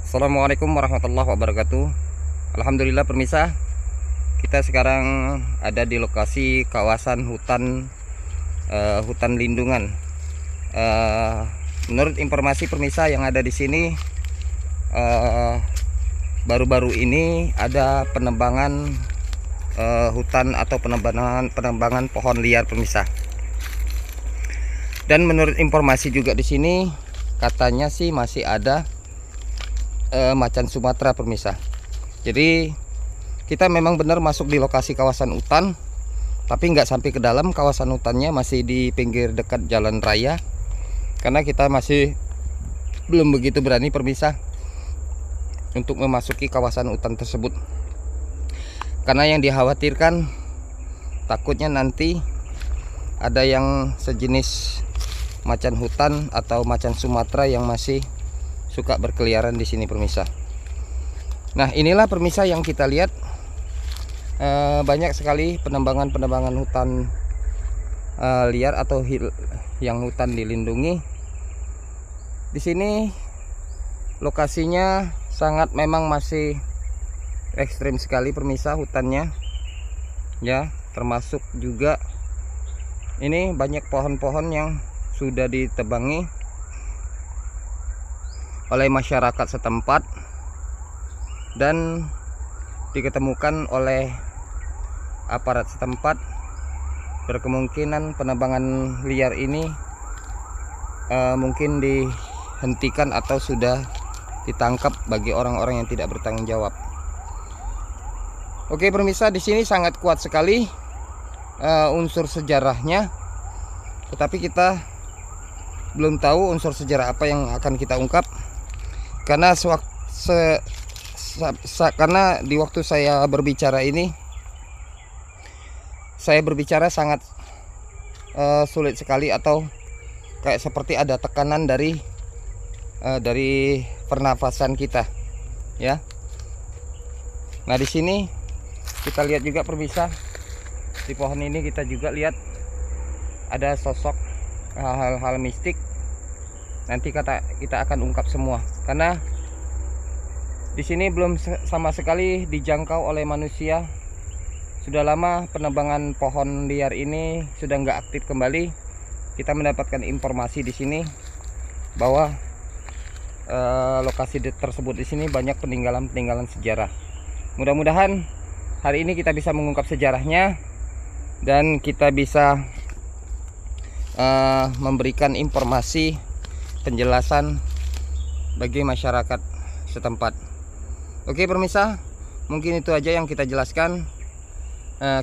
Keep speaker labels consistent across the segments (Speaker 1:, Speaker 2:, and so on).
Speaker 1: Assalamualaikum warahmatullahi wabarakatuh. Alhamdulillah permisa, kita sekarang ada di lokasi kawasan hutan lindungan. Eh, Menurut informasi permisa yang ada di sini, eh, baru-baru ini ada penebangan hutan atau penebangan pohon liar permisa. Dan menurut informasi juga di sini katanya sih masih ada macan Sumatera permisa. Jadi kita memang benar masuk di lokasi kawasan hutan, tapi nggak sampai ke dalam kawasan hutannya, masih di pinggir dekat jalan raya. Karena kita masih belum begitu berani permisa untuk memasuki kawasan hutan tersebut. Karena yang dikhawatirkan takutnya nanti ada yang sejenis macan hutan atau macan Sumatera yang masih suka berkeliaran di sini permisa. Nah, inilah permisa yang kita lihat, banyak sekali penebangan hutan liar atau yang hutan dilindungi. Di sini lokasinya sangat memang masih ekstrim sekali permisa hutannya, ya, termasuk juga ini banyak pohon-pohon yang sudah ditebangi oleh masyarakat setempat dan diketemukan oleh aparat setempat. Berkemungkinan penebangan liar ini mungkin dihentikan atau sudah ditangkap bagi orang-orang yang tidak bertanggung jawab. Oke pemirsa, di sini sangat kuat sekali unsur sejarahnya, tetapi kita belum tahu unsur sejarah apa yang akan kita ungkap, karena karena di waktu saya berbicara ini, saya berbicara sangat sulit sekali, atau kayak seperti ada tekanan dari pernafasan kita, ya. Nah, di sini kita lihat juga pemirsa, di pohon ini kita juga lihat ada sosok hal-hal mistik. Nanti kita akan ungkap semua, karena di sini belum sama sekali dijangkau oleh manusia. Sudah lama penebangan pohon liar ini sudah nggak aktif kembali. Kita mendapatkan informasi di sini bahwa lokasi tersebut di sini banyak peninggalan sejarah. Mudah-mudahan hari ini kita bisa mengungkap sejarahnya dan kita bisa memberikan informasi penjelasan bagi masyarakat setempat. Oke pemirsa, mungkin itu aja yang kita jelaskan.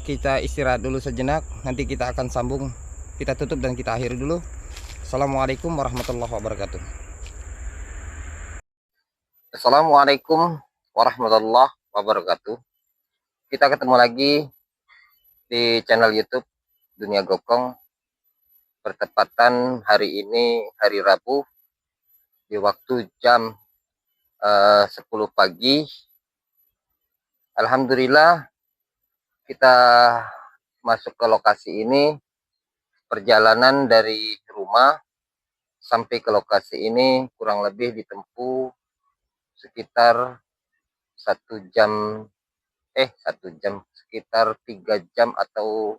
Speaker 1: Kita istirahat dulu sejenak, nanti kita akan sambung. Kita tutup dan kita akhiri dulu. Assalamualaikum warahmatullahi wabarakatuh. Assalamualaikum warahmatullahi wabarakatuh. Kita ketemu lagi di channel YouTube Dunia Gokong. Bertepatan hari ini hari Rabu di waktu jam 10 pagi. Alhamdulillah kita masuk ke lokasi ini. Perjalanan dari rumah sampai ke lokasi ini kurang lebih ditempuh sekitar 1 jam, sekitar 3 jam atau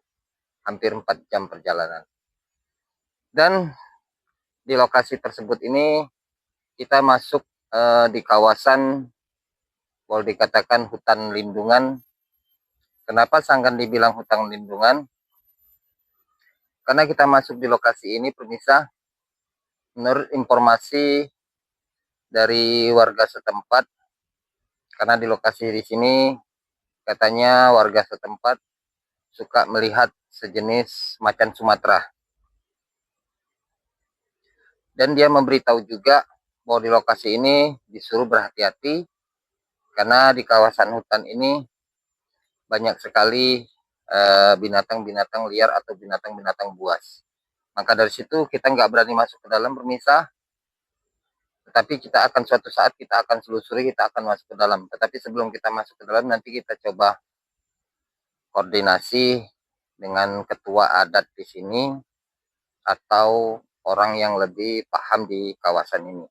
Speaker 1: hampir 4 jam perjalanan. Dan di lokasi tersebut ini kita masuk di kawasan boleh dikatakan hutan lindungan. Kenapa sangkan dibilang hutan lindungan? Karena kita masuk di lokasi ini pemirsa, menurut informasi dari warga setempat, karena di lokasi di sini katanya warga setempat suka melihat sejenis macan Sumatera. Dan dia memberitahu juga bahwa di lokasi ini disuruh berhati-hati karena di kawasan hutan ini banyak sekali binatang-binatang liar atau binatang-binatang buas. Maka dari situ kita nggak berani masuk ke dalam pemirsa, tetapi kita akan suatu saat kita akan selusuri, kita akan masuk ke dalam. Tetapi sebelum kita masuk ke dalam, nanti kita coba koordinasi dengan ketua adat di sini atau orang yang lebih paham di kawasan ini.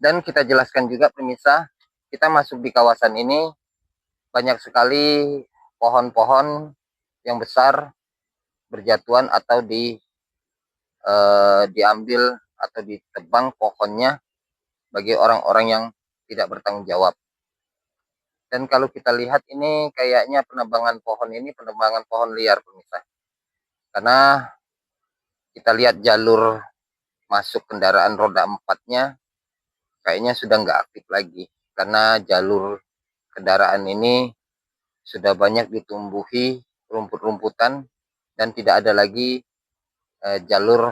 Speaker 1: Dan kita jelaskan juga pemirsa, kita masuk di kawasan ini banyak sekali pohon-pohon yang besar berjatuhan atau diambil atau ditebang pohonnya bagi orang-orang yang tidak bertanggung jawab. Dan kalau kita lihat ini kayaknya penebangan pohon ini penebangan pohon liar pemirsa. Karena kita lihat jalur masuk kendaraan roda 4-nya kayaknya sudah nggak aktif lagi. Karena jalur kendaraan ini sudah banyak ditumbuhi rumput-rumputan dan tidak ada lagi jalur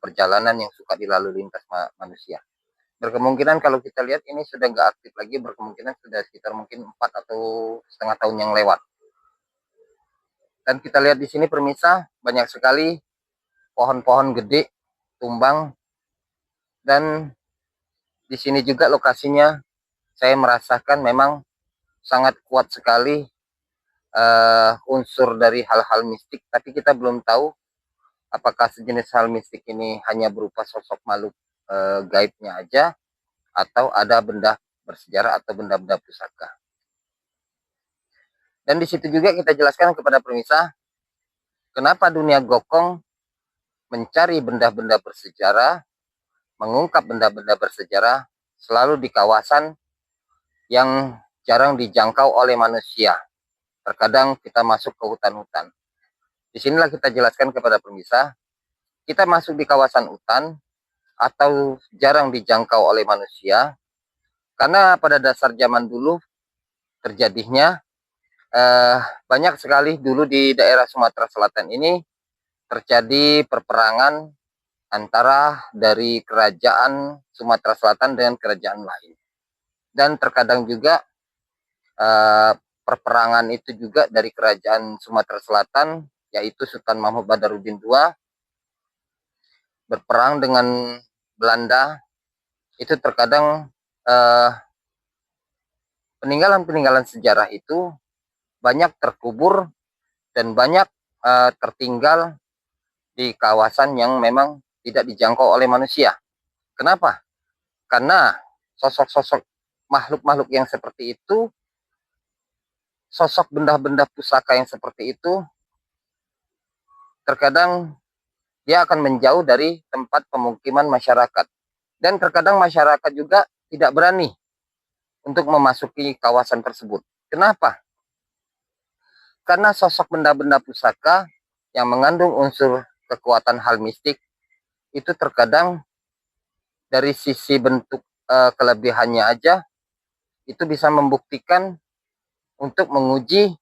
Speaker 1: perjalanan yang suka dilalui lintas manusia. Berkemungkinan kalau kita lihat ini sudah nggak aktif lagi, berkemungkinan sudah sekitar mungkin 4 atau setengah tahun yang lewat. Dan kita lihat di sini pemirsa, banyak sekali pohon-pohon gede tumbang, dan di sini juga lokasinya saya merasakan memang sangat kuat sekali unsur dari hal-hal mistik, tapi kita belum tahu apakah sejenis hal mistik ini hanya berupa sosok makhluk gaibnya aja atau ada benda bersejarah atau benda-benda pusaka. Dan di situ juga kita jelaskan kepada pemirsa kenapa dunia gokong mencari benda-benda bersejarah, mengungkap benda-benda bersejarah selalu di kawasan yang jarang dijangkau oleh manusia. Terkadang kita masuk ke hutan-hutan. Disinilah kita jelaskan kepada pemirsa, kita masuk di kawasan hutan atau jarang dijangkau oleh manusia, karena pada dasar zaman dulu terjadinya banyak sekali dulu di daerah Sumatera Selatan ini terjadi perperangan antara dari kerajaan Sumatera Selatan dengan kerajaan lain. Dan terkadang juga perperangan itu juga dari kerajaan Sumatera Selatan, yaitu Sultan Mahmud Badarudin II, berperang dengan Belanda. Itu terkadang peninggalan-peninggalan sejarah itu banyak terkubur dan banyak tertinggal di kawasan yang memang tidak dijangkau oleh manusia. Kenapa? Karena sosok-sosok makhluk-makhluk yang seperti itu, sosok benda-benda pusaka yang seperti itu, terkadang dia akan menjauh dari tempat pemukiman masyarakat. Dan terkadang masyarakat juga tidak berani untuk memasuki kawasan tersebut. Kenapa? Karena sosok benda-benda pusaka yang mengandung unsur kekuatan hal mistik itu terkadang dari sisi bentuk kelebihannya aja itu bisa membuktikan untuk menguji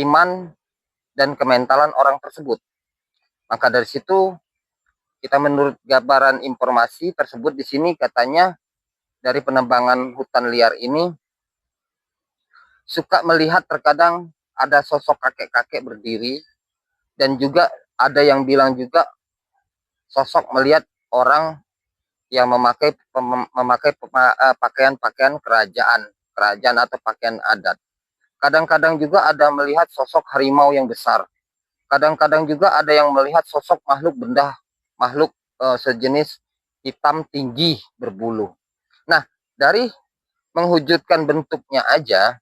Speaker 1: iman dan kementalan orang tersebut. Maka dari situ kita menurut gambaran informasi tersebut di sini katanya dari penebangan hutan liar ini suka melihat terkadang ada sosok kakek-kakek berdiri, dan juga ada yang bilang juga sosok melihat orang yang memakai pakaian-pakaian kerajaan atau pakaian adat. Kadang-kadang juga ada melihat sosok harimau yang besar. Kadang-kadang juga ada yang melihat sosok makhluk sejenis hitam tinggi berbulu. Nah, dari menghujudkan bentuknya aja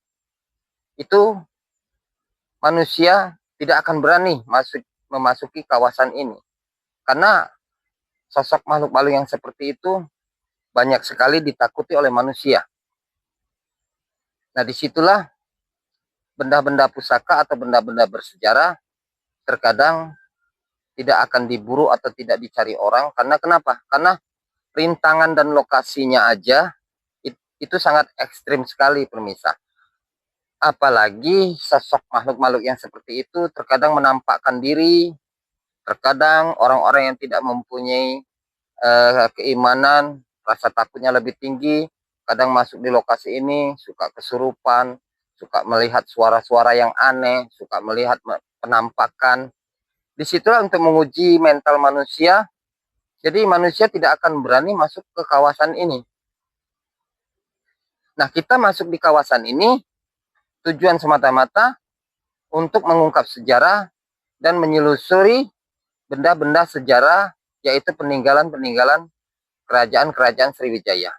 Speaker 1: itu manusia tidak akan berani memasuki kawasan ini. Karena sosok makhluk-makhluk yang seperti itu banyak sekali ditakuti oleh manusia. Nah, disitulah benda-benda pusaka atau benda-benda bersejarah terkadang tidak akan diburu atau tidak dicari orang. Karena kenapa? Karena rintangan dan lokasinya aja itu sangat ekstrim sekali pemirsa. Apalagi sosok makhluk-makhluk yang seperti itu terkadang menampakkan diri, terkadang orang-orang yang tidak mempunyai keimanan, rasa takutnya lebih tinggi, kadang masuk di lokasi ini suka kesurupan, suka melihat suara-suara yang aneh, suka melihat penampakan. Disitulah untuk menguji mental manusia, jadi manusia tidak akan berani masuk ke kawasan ini. Nah, kita masuk di kawasan ini tujuan semata-mata untuk mengungkap sejarah dan menyelusuri benda-benda sejarah, yaitu peninggalan-peninggalan kerajaan-kerajaan Sriwijaya.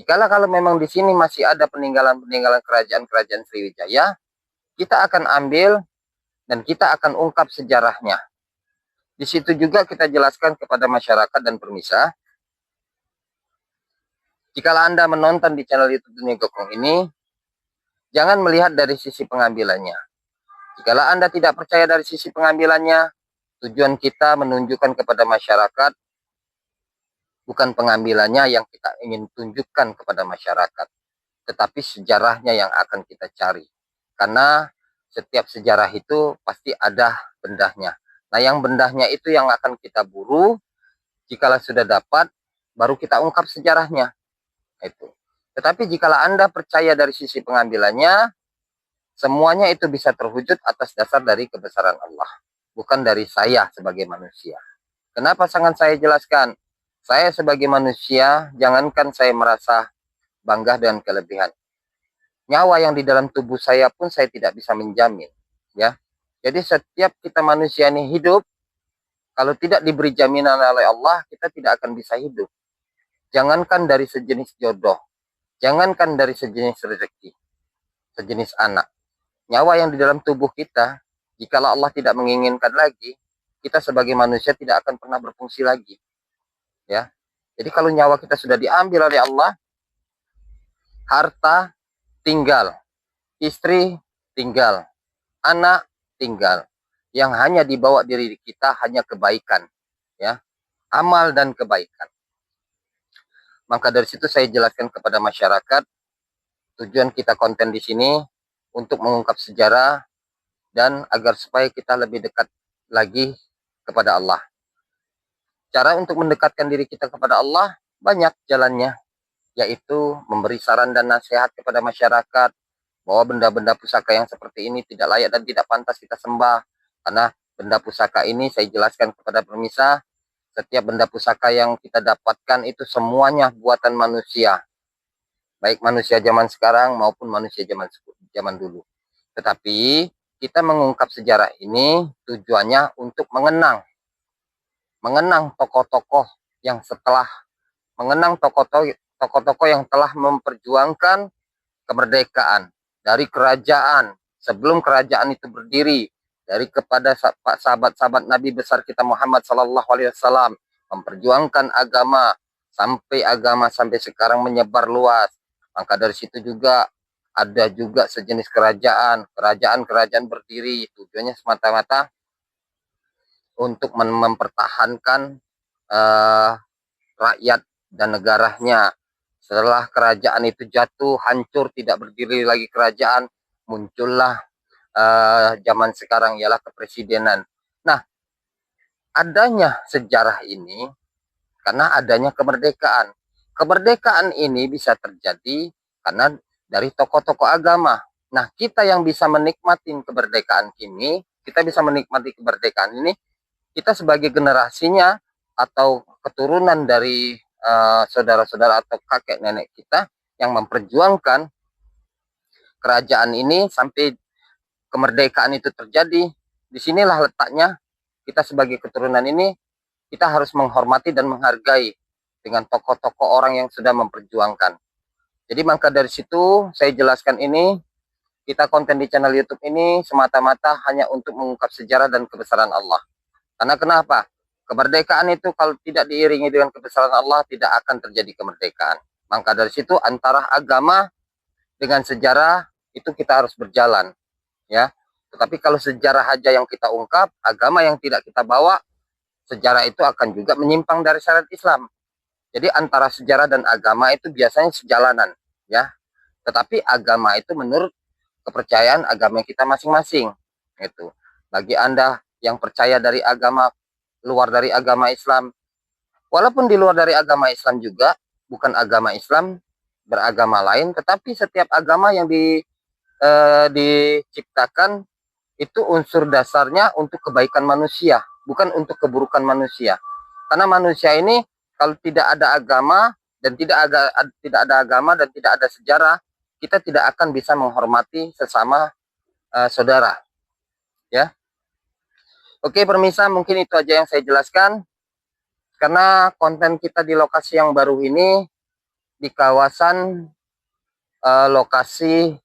Speaker 1: Kalau memang di sini masih ada peninggalan-peninggalan kerajaan-kerajaan Sriwijaya, kita akan ambil dan kita akan ungkap sejarahnya. Di situ juga kita jelaskan kepada masyarakat dan pemirsa, jika Anda menonton di channel YouTube Dunia Gokong ini, jangan melihat dari sisi pengambilannya. Jika Anda tidak percaya dari sisi pengambilannya, tujuan kita menunjukkan kepada masyarakat, bukan pengambilannya yang kita ingin tunjukkan kepada masyarakat, tetapi sejarahnya yang akan kita cari. Karena setiap sejarah itu pasti ada bendahnya. Nah, yang bendahnya itu yang akan kita buru. Jikalau sudah dapat, baru kita ungkap sejarahnya. Itu. Tetapi jikalau Anda percaya dari sisi pengambilannya, semuanya itu bisa terwujud atas dasar dari kebesaran Allah, bukan dari saya sebagai manusia. Kenapa sangat saya jelaskan? Saya sebagai manusia, jangankan saya merasa bangga dengan kelebihan. Nyawa yang di dalam tubuh saya pun saya tidak bisa menjamin. Ya. Jadi setiap kita manusia ini hidup, kalau tidak diberi jaminan oleh Allah, kita tidak akan bisa hidup. Jangankan dari sejenis jodoh, jangankan dari sejenis rezeki, sejenis anak. Nyawa yang di dalam tubuh kita, jikalau Allah tidak menginginkan lagi, kita sebagai manusia tidak akan pernah berfungsi lagi. Ya, jadi kalau nyawa kita sudah diambil oleh Allah, harta tinggal, istri tinggal, anak tinggal. Yang hanya dibawa diri kita hanya kebaikan, ya, amal dan kebaikan. Maka dari situ saya jelaskan kepada masyarakat, tujuan kita konten di sini untuk mengungkap sejarah dan agar supaya kita lebih dekat lagi kepada Allah. Cara untuk mendekatkan diri kita kepada Allah banyak jalannya, yaitu memberi saran dan nasihat kepada masyarakat bahwa benda-benda pusaka yang seperti ini tidak layak dan tidak pantas kita sembah. Karena benda pusaka ini saya jelaskan kepada pemirsa, setiap benda pusaka yang kita dapatkan itu semuanya buatan manusia. Baik manusia zaman sekarang maupun manusia zaman dulu. Tetapi kita mengungkap sejarah ini tujuannya untuk mengenang tokoh-tokoh yang tokoh-tokoh yang telah memperjuangkan kemerdekaan dari kerajaan sebelum kerajaan itu berdiri, dari kepada sahabat-sahabat Nabi besar kita Muhammad SAW, memperjuangkan agama sampai sekarang menyebar luas. Maka dari situ juga ada juga sejenis kerajaan berdiri, tujuannya semata-mata untuk mempertahankan rakyat dan negaranya. Setelah kerajaan itu jatuh, hancur, tidak berdiri lagi kerajaan, muncullah zaman sekarang ialah kepresidenan. Nah, adanya sejarah ini karena adanya kemerdekaan. Kemerdekaan ini bisa terjadi karena dari tokoh-tokoh agama. Nah, kita yang bisa menikmati kemerdekaan ini, kita sebagai generasinya atau keturunan dari saudara-saudara atau kakek nenek kita yang memperjuangkan kerajaan ini sampai kemerdekaan itu terjadi. Disinilah letaknya kita sebagai keturunan ini, kita harus menghormati dan menghargai dengan tokoh-tokoh orang yang sudah memperjuangkan. Jadi maka dari situ saya jelaskan ini, kita konten di channel YouTube ini semata-mata hanya untuk mengungkap sejarah dan kebesaran Allah. Karena kenapa? Kemerdekaan itu kalau tidak diiringi dengan kebesaran Allah, tidak akan terjadi kemerdekaan. Maka dari situ antara agama dengan sejarah itu kita harus berjalan, ya. Tetapi kalau sejarah aja yang kita ungkap, agama yang tidak kita bawa, sejarah itu akan juga menyimpang dari syariat Islam. Jadi antara sejarah dan agama itu biasanya sejalanan, ya. Tetapi agama itu menurut kepercayaan agama kita masing-masing. Itu. Bagi Anda yang percaya dari agama luar dari agama Islam, walaupun di luar dari agama Islam juga bukan agama Islam, beragama lain, tetapi setiap agama yang diciptakan itu unsur dasarnya untuk kebaikan manusia, bukan untuk keburukan manusia. Karena manusia ini kalau tidak ada agama dan tidak ada sejarah, kita tidak akan bisa menghormati sesama saudara, ya. Oke pemirsa, mungkin itu aja yang saya jelaskan. Karena konten kita di lokasi yang baru ini di kawasan lokasi,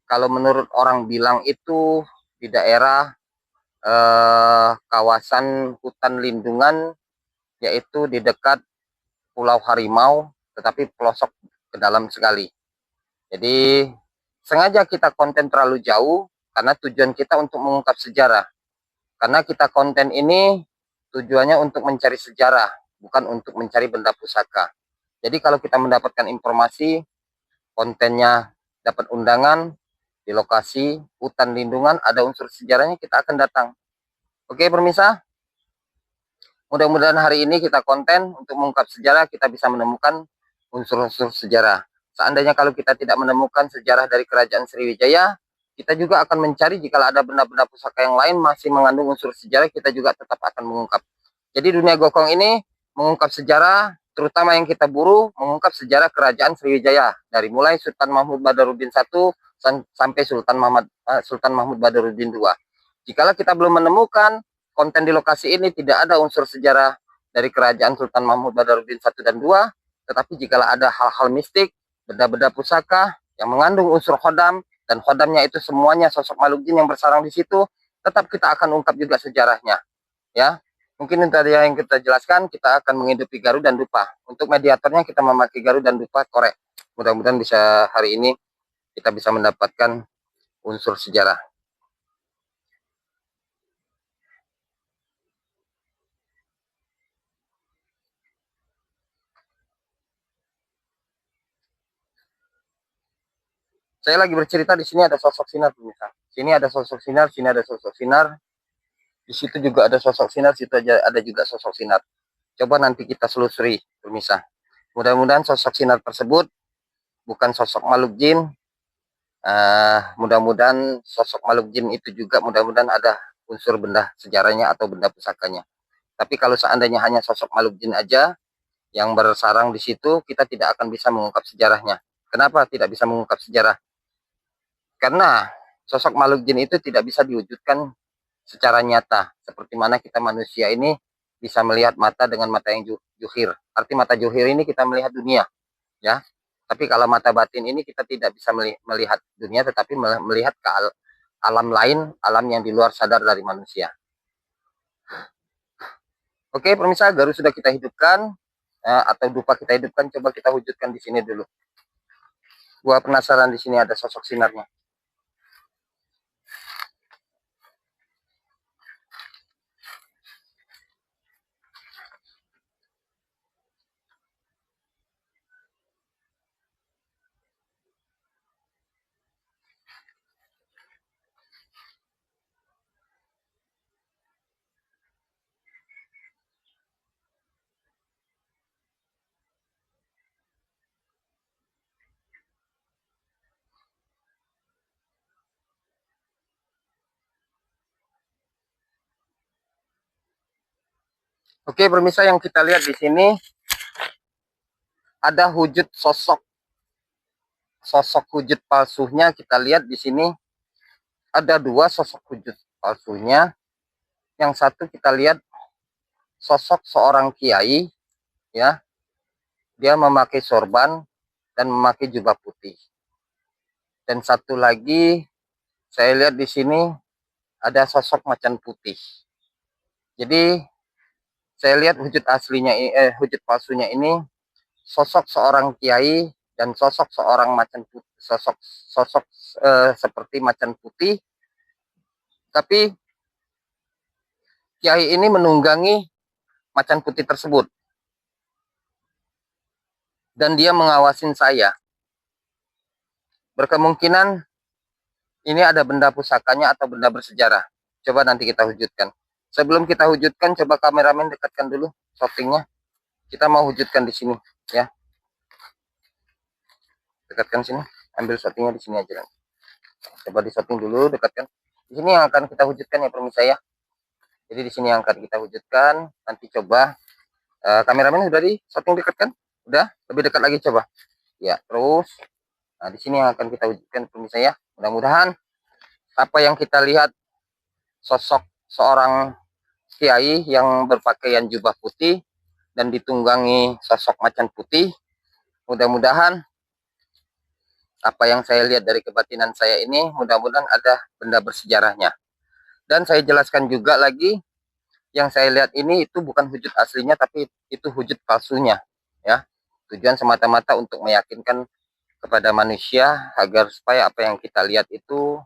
Speaker 1: kalau menurut orang bilang itu di daerah kawasan hutan lindungan, yaitu di dekat Pulau Harimau, tetapi pelosok ke dalam sekali. Jadi sengaja kita konten terlalu jauh karena tujuan kita untuk mengungkap sejarah. Karena kita konten ini tujuannya untuk mencari sejarah, bukan untuk mencari benda pusaka. Jadi kalau kita mendapatkan informasi, kontennya dapat undangan di lokasi hutan lindungan, ada unsur sejarahnya, kita akan datang. Oke, pemirsa. Mudah-mudahan hari ini kita konten untuk mengungkap sejarah, kita bisa menemukan unsur-unsur sejarah. Seandainya kalau kita tidak menemukan sejarah dari Kerajaan Sriwijaya, kita juga akan mencari jika ada benda-benda pusaka yang lain masih mengandung unsur sejarah, kita juga tetap akan mengungkap. Jadi dunia gokong ini mengungkap sejarah, terutama yang kita buru, mengungkap sejarah Kerajaan Sriwijaya. Dari mulai Sultan Mahmud Badarudin I sampai Sultan Mahmud Badarudin II. Jikalau kita belum menemukan konten di lokasi ini tidak ada unsur sejarah dari kerajaan Sultan Mahmud Badarudin I dan II, tetapi jikalau ada hal-hal mistik, benda-benda pusaka yang mengandung unsur khodam, dan khodamnya itu semuanya sosok makhluk jin yang bersarang di situ, tetap kita akan ungkap juga sejarahnya. Ya, mungkin itu tadi yang kita jelaskan. Kita akan menghidupi Garut dan Dupa. Untuk mediatornya kita memakai Garut dan Dupa korek. Mudah-mudahan bisa hari ini kita bisa mendapatkan unsur sejarah. Saya lagi bercerita, di sini ada sosok sinar, pemirsa. Sini ada sosok sinar, sini ada sosok sinar. Di situ juga ada sosok sinar, situ ada juga sosok sinar. Coba nanti kita selusuri, pemirsa. Mudah-mudahan sosok sinar tersebut bukan sosok makhluk jin. Mudah-mudahan sosok makhluk jin itu juga mudah-mudahan ada unsur benda sejarahnya atau benda pusakanya. Tapi kalau seandainya hanya sosok makhluk jin aja yang bersarang di situ, kita tidak akan bisa mengungkap sejarahnya. Kenapa tidak bisa mengungkap sejarah? Karena sosok makhluk jin itu tidak bisa diwujudkan secara nyata. Seperti mana kita manusia ini bisa melihat mata dengan mata yang juhir. Arti mata juhir ini kita melihat dunia, ya. Tapi kalau mata batin ini kita tidak bisa melihat dunia, tetapi melihat ke alam lain, alam yang di luar sadar dari manusia. Oke, pemirsa, Garut sudah kita hidupkan, atau dupa kita hidupkan. Coba kita wujudkan di sini dulu. Gua penasaran di sini ada sosok sinarnya. Oke, pemirsa, yang kita lihat di sini ada wujud sosok wujud palsunya. Kita lihat di sini ada dua sosok wujud palsunya. Yang satu kita lihat sosok seorang kiai, ya. Dia memakai sorban dan memakai jubah putih. Dan satu lagi saya lihat di sini ada sosok macan putih. Jadi saya lihat wujud aslinya, wujud palsunya ini sosok seorang kiai dan sosok seorang macan putih, sosok seperti macan putih, tapi kiai ini menunggangi macan putih tersebut dan dia mengawasin saya. Berkemungkinan ini ada benda pusakanya atau benda bersejarah. Coba nanti kita wujudkan. Sebelum kita wujudkan, coba kameramen dekatkan dulu shootingnya. Kita mau wujudkan di sini, ya. Dekatkan sini, ambil shootingnya di sini aja. Coba di shooting dulu, dekatkan. Di sini yang akan kita wujudkan ya pemirsa ya. Jadi di sini yang akan kita wujudkan. Nanti coba kameramen sudah di shooting dekatkan? Udah, lebih dekat lagi coba. Ya, terus. Nah, di sini yang akan kita wujudkan pemirsa ya. Mudah-mudahan apa yang kita lihat sosok seorang kiai yang berpakaian jubah putih dan ditunggangi sosok macan putih. Mudah-mudahan apa yang saya lihat dari kebatinan saya ini, mudah-mudahan ada benda bersejarahnya. Dan saya jelaskan juga lagi, yang saya lihat ini itu bukan wujud aslinya, tapi itu wujud palsunya, ya. Tujuan semata-mata untuk meyakinkan kepada manusia agar supaya apa yang kita lihat itu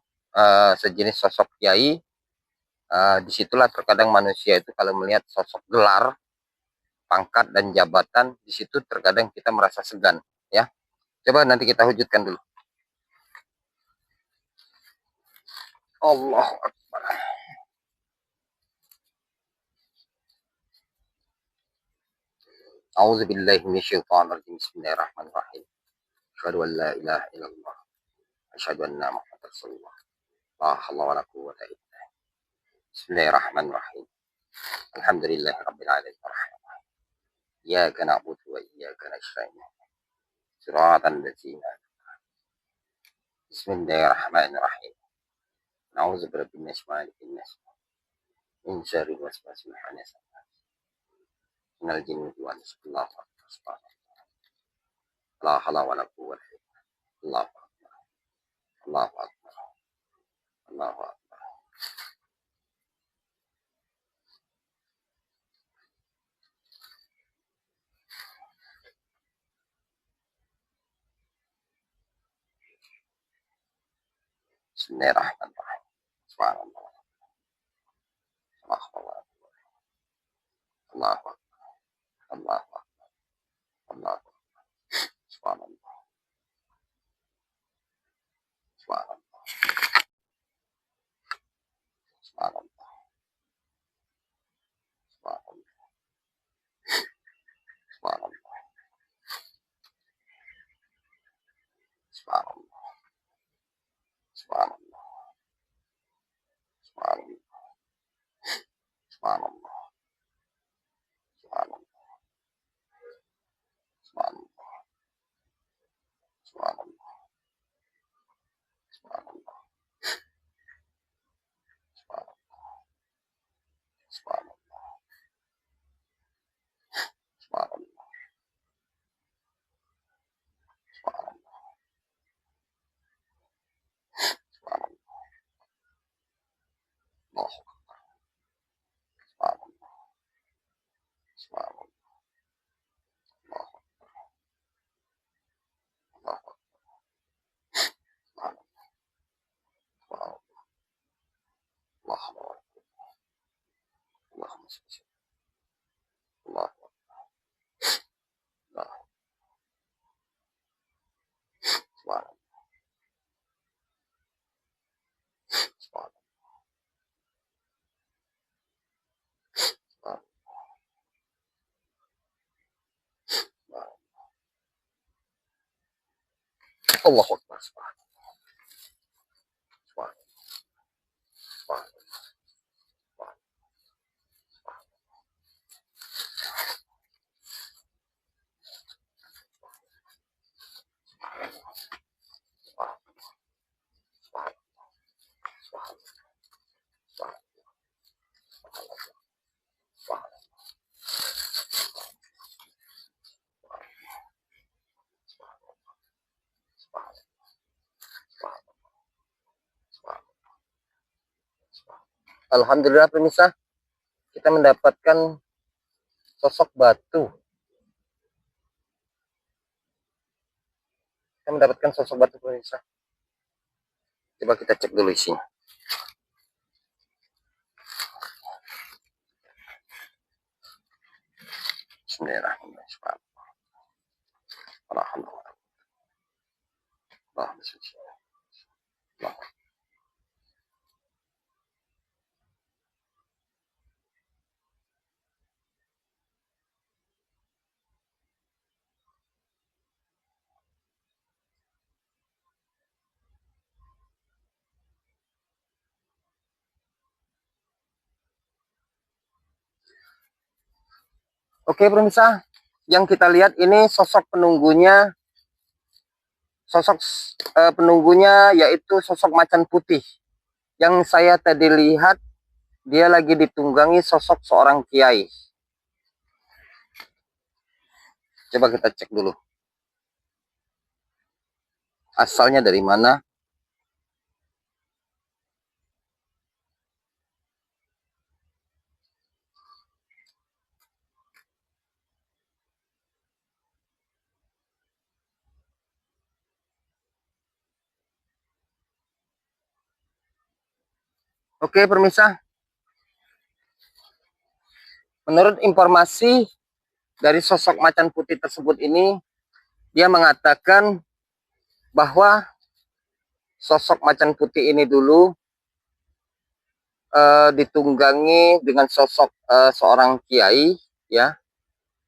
Speaker 1: sejenis sosok kiai. Disitulah terkadang manusia itu kalau melihat sosok gelar, pangkat dan jabatan, disitu terkadang kita merasa segan, ya. Coba nanti kita wujudkan dulu. Allah Akbar. A'udzubillahi minasyaitonirrajim. Bismillahirrahmanirrahim. Asyhadu an la ilaha illallah. Asyhadu anna Muhammadar Rasulullah. La haula wala quwwata illa billah. Bismillahirrahmanirrahim. Alhamdulillahirabbil alamin. Iyyaka na'budu wa iyyaka nasta'in. Shiratal ladzina. Bismillahirrahmanirrahim. Na'udzu birabbin nas, malikin nas, min syarril waswasil khannas. Minal jinni wal ins. Allahu akbar. La haula wala quwwata illa billah. Allahu akbar. Allahu akbar. Bismillahirrahmanirrahim. Subhanallah. Allahu akbar. Allahu akbar. Allahu akbar. Allahu akbar. Subhanallah. Subhanallah. Subhanallah. Subhanallah. Subhanallah. Subhanallah. Subhanallah. Subhanallah. Subhanallah. Subhanallah. Subhanallah. Subhanallah. Subhanallah. Subhanallah. Subhanallah. Subhanallah. Subhanallah. Allahu akbar. Subhanallah. Subhanallah. Allahu akbar. Allahu akbar. Subhanallah. Subhanallah. Allahu akbar. Allahumma shalli. Allahu akbar. Allahu subhanallah. Subhanallah. Allahu akbar. Subhanallah. Subhanallah. Subhanallah. Alhamdulillah pemirsa, kita mendapatkan sosok batu. Kita mendapatkan sosok batu pemirsa. Coba kita cek dulu isinya. Bismillahirrahmanirrahim. Alhamdulillah. Oke pemirsa, yang kita lihat ini sosok penunggunya, penunggunya yaitu sosok macan putih. Yang saya tadi lihat dia lagi ditunggangi sosok seorang kiai. Coba kita cek dulu asalnya dari mana. Oke, pemirsa, menurut informasi dari sosok macan putih tersebut ini, dia mengatakan bahwa sosok macan putih ini dulu ditunggangi dengan sosok seorang kiai, ya,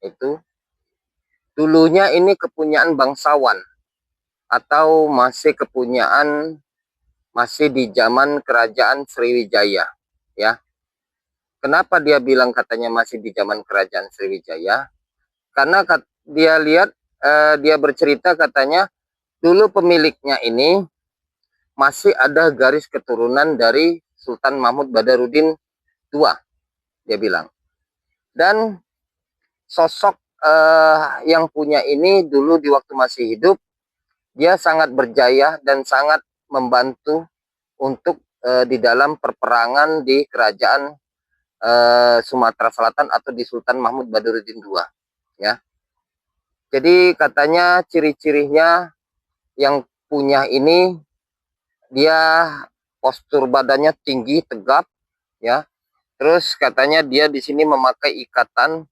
Speaker 1: itu dulunya ini kepunyaan bangsawan atau masih di zaman kerajaan Sriwijaya, ya. Kenapa dia bilang katanya masih di zaman kerajaan Sriwijaya? Karena dia lihat, dia bercerita katanya dulu pemiliknya ini masih ada garis keturunan dari Sultan Mahmud Badarudin II, dia bilang. Dan sosok yang punya ini dulu di waktu masih hidup, dia sangat berjaya dan sangat membantu untuk di dalam perperangan di kerajaan Sumatera Selatan atau di Sultan Mahmud Badarudin II, ya. Jadi katanya ciri-cirinya yang punya ini, dia postur badannya tinggi tegap, ya. Terus katanya dia di sini memakai ikatan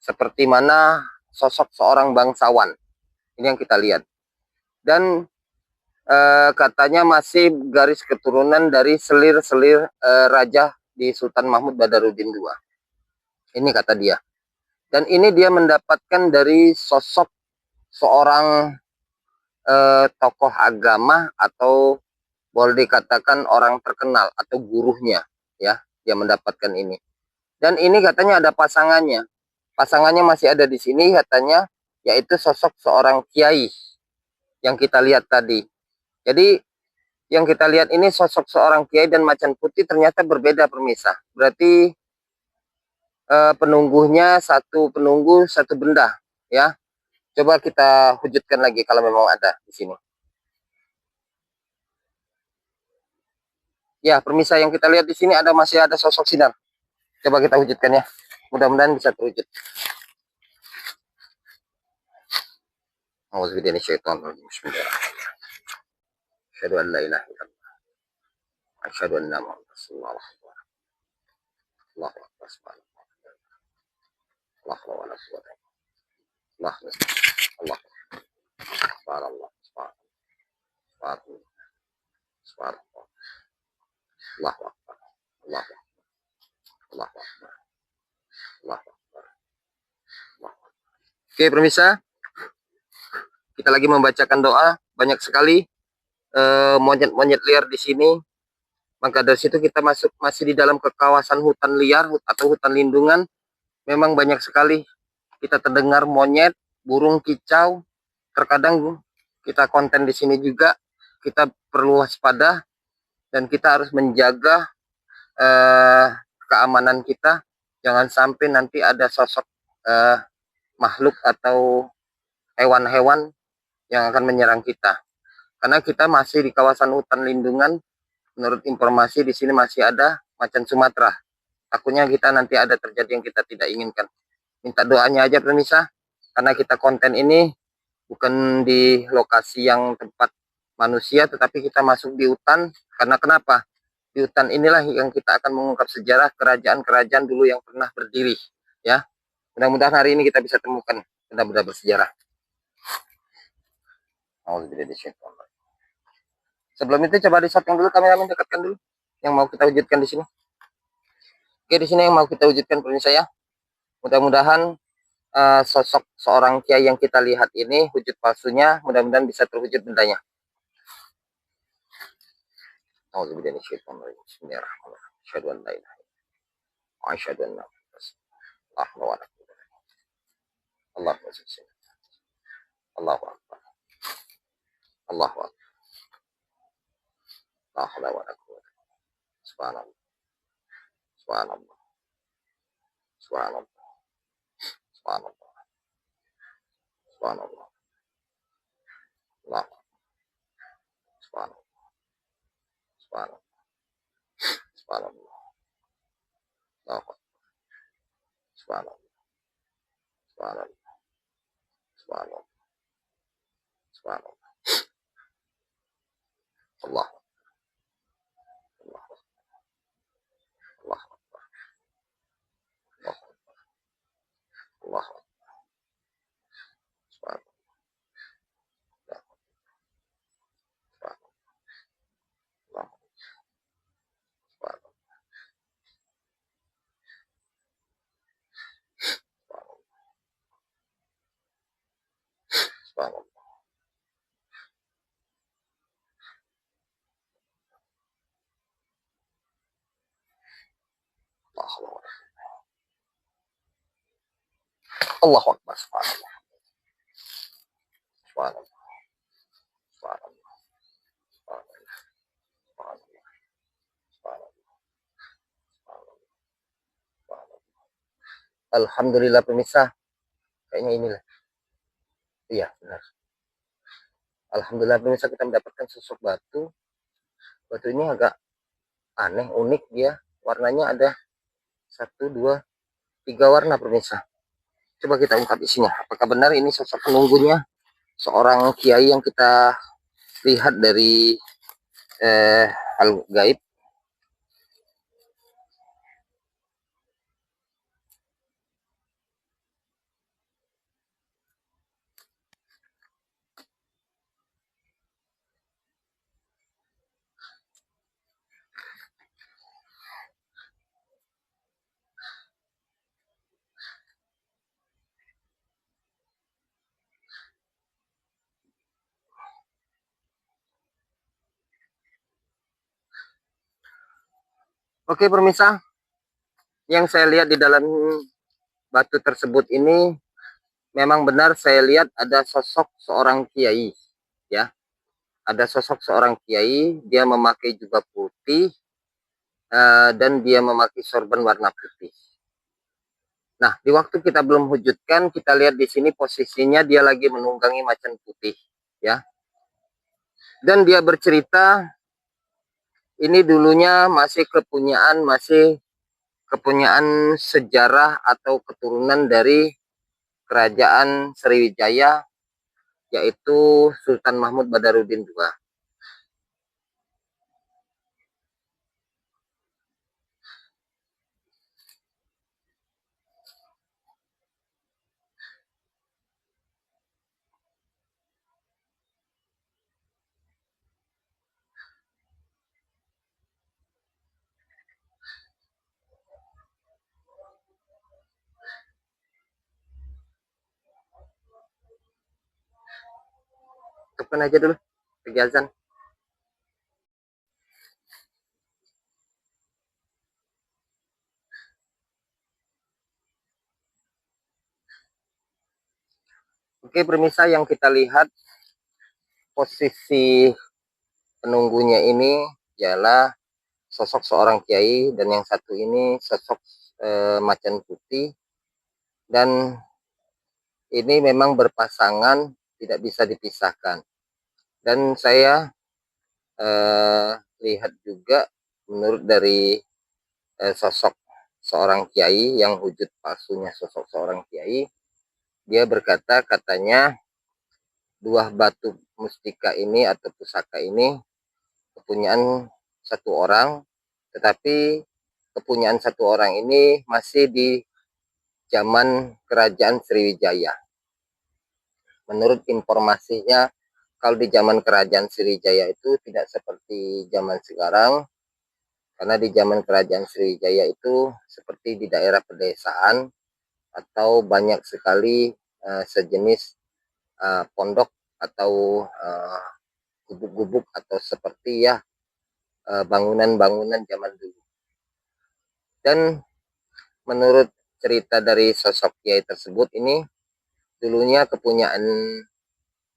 Speaker 1: seperti mana sosok seorang bangsawan. Ini yang kita lihat. Dan katanya masih garis keturunan dari selir-selir raja di Sultan Mahmud Badarudin II. Ini kata dia. Dan ini dia mendapatkan dari sosok seorang tokoh agama atau boleh dikatakan orang terkenal atau gurunya, ya, dia mendapatkan ini. Dan ini katanya ada pasangannya. Pasangannya masih ada di sini katanya, yaitu sosok seorang kiai yang kita lihat tadi. Jadi yang kita lihat ini sosok seorang kiai dan macan putih ternyata berbeda, pemirsa. Berarti penunggunya satu penunggu satu benda, ya. Coba kita wujudkan lagi kalau memang ada di sini. Ya, pemirsa, yang kita lihat di sini masih ada sosok sinar. Coba kita wujudkan ya. Mudah-mudahan bisa terwujud. Bismillahirrahmanirrahim. Asyhadu an la ilaha illallah. Asyhadu anna Muhammadan rasulullah. Allahu akbar. Allahu akbar. Allahu akbar. Allah. Subhanallah. Subhanallah. Subhanallah. Allahu akbar. Allahu akbar. Allahu akbar. Allahu akbar. Oke, pemirsa, kita lagi membacakan doa. Banyak sekali monyet-monyet liar di sini. Maka dari situ kita masih di dalam kawasan hutan liar atau hutan lindungan. Memang banyak sekali kita terdengar monyet, burung kicau. Terkadang kita konten di sini juga, kita perlu waspada dan kita harus menjaga keamanan kita. Jangan sampai nanti ada sosok makhluk atau hewan-hewan yang akan menyerang kita. Karena kita masih di kawasan hutan lindungan. Menurut informasi di sini masih ada macan Sumatera. Takutnya kita nanti ada terjadi yang kita tidak inginkan. Minta doanya aja, pemirsa, karena kita konten ini bukan di lokasi yang tempat manusia, tetapi kita masuk di hutan. Karena kenapa? Di hutan inilah yang kita akan mengungkap sejarah kerajaan-kerajaan dulu yang pernah berdiri, ya. Mudah-mudahan hari ini kita bisa temukan benda-benda bersejarah. Sebelum itu coba di-shotkan dulu, kameramen dekatkan dulu yang mau kita wujudkan di sini. Oke, di sini yang mau kita wujudkan, pemirsa, ya. Mudah-mudahan sosok seorang kiai yang kita lihat ini wujud palsunya, mudah-mudahan bisa terwujud bendanya. Allahu akbar. Allahu akbar. La haula wala quwwata. Subhanallah. Subhanallah. Subhanallah. Subhanallah. Subhanallah. Allah. Subhanallah. Subhanallah. Subhanallah. Allah. Subhanallah. Subhanallah. Subhanallah. Subhanallah. Allah. Allah. Allah. Allah. Allah. Subhanallah. Allah. Subhanallah. Subhanallah. Allah. Allahu Akbar. Subhanallah. Subhanallah. Subhanallah. Subhanallah. Subhanallah. Subhanallah. Subhanallah. Alhamdulillah pemirsa, kayaknya inilah. Iya, benar. Alhamdulillah pemirsa, kita mendapatkan sosok batu. Batu ini agak aneh, unik dia. Warnanya ada 1, 2, 3 warna pemirsa. Coba kita ungkap isinya. Apakah benar ini sosok penunggunya seorang kiai yang kita lihat dari hal gaib? Oke pemirsa, yang saya lihat di dalam batu tersebut ini memang benar saya lihat ada sosok seorang kiai, ya. Ada sosok seorang kiai, dia memakai jubah putih dan dia memakai sorban warna putih. Nah, di waktu kita belum wujudkan, kita lihat di sini posisinya dia lagi menunggangi macan putih, ya. Dan dia bercerita ini dulunya masih kepunyaan sejarah atau keturunan dari kerajaan Sriwijaya, yaitu Sultan Mahmud Badarudin II. Tekan aja dulu, kegiatan. Oke, pemirsa, yang kita lihat posisi penunggunya ini ialah sosok seorang kiai, dan yang satu ini sosok macan putih, dan ini memang berpasangan, tidak bisa dipisahkan. Dan saya lihat juga menurut dari sosok seorang kiai yang wujud palsunya sosok seorang kiai, dia berkata, katanya buah batu mustika ini atau pusaka ini kepunyaan satu orang, tetapi kepunyaan satu orang ini masih di zaman kerajaan Sriwijaya. Menurut informasinya, kalau di zaman kerajaan Sriwijaya itu tidak seperti zaman sekarang, karena di zaman kerajaan Sriwijaya itu seperti di daerah pedesaan atau banyak sekali sejenis pondok atau gubuk-gubuk atau seperti ya bangunan-bangunan zaman dulu. Dan menurut cerita dari sosok kiai tersebut ini, dulunya kepunyaan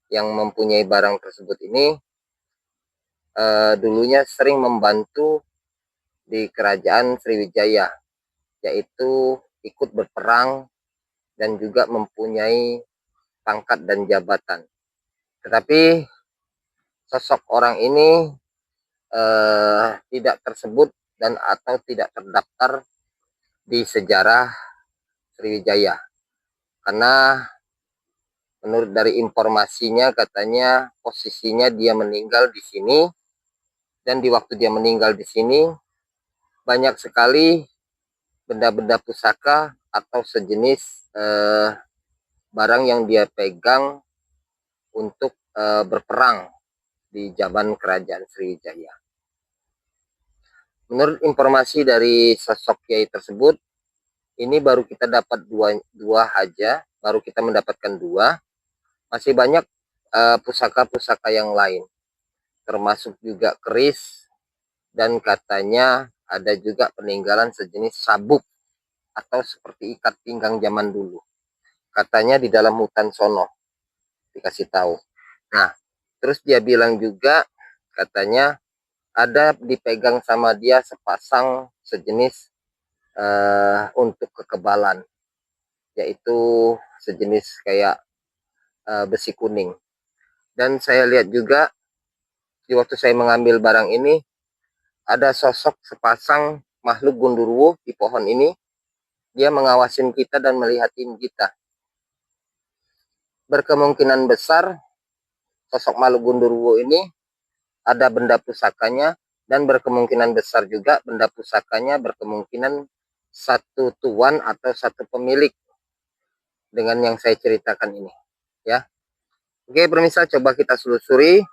Speaker 1: yang mempunyai barang tersebut ini dulunya sering membantu di kerajaan Sriwijaya, yaitu ikut berperang dan juga mempunyai pangkat dan jabatan. Tetapi sosok orang ini tidak tersebut dan atau tidak terdaftar di sejarah Sriwijaya. Karena menurut dari informasinya katanya posisinya dia meninggal di sini, dan di waktu dia meninggal di sini banyak sekali benda-benda pusaka atau sejenis barang yang dia pegang untuk berperang di zaman kerajaan Sriwijaya. Menurut informasi dari sosok kiai tersebut, ini baru kita dapat dua aja, baru kita mendapatkan dua. Masih banyak pusaka-pusaka yang lain, termasuk juga keris, dan katanya ada juga peninggalan sejenis sabuk atau seperti ikat pinggang zaman dulu. Katanya di dalam hutan sono, dikasih tahu. Nah, terus dia bilang juga katanya ada dipegang sama dia sepasang sejenis untuk kekebalan, yaitu sejenis kayak besi kuning. Dan saya lihat juga di waktu saya mengambil barang ini ada sosok sepasang makhluk gundurwo di pohon ini. Dia mengawasin kita dan melihatin kita. Berkemungkinan besar sosok makhluk gundurwo ini ada benda pusakanya, dan berkemungkinan besar juga benda pusakanya berkemungkinan satu tuan atau satu pemilik dengan yang saya ceritakan ini, ya. Oke, pemirsa, coba kita selusuri,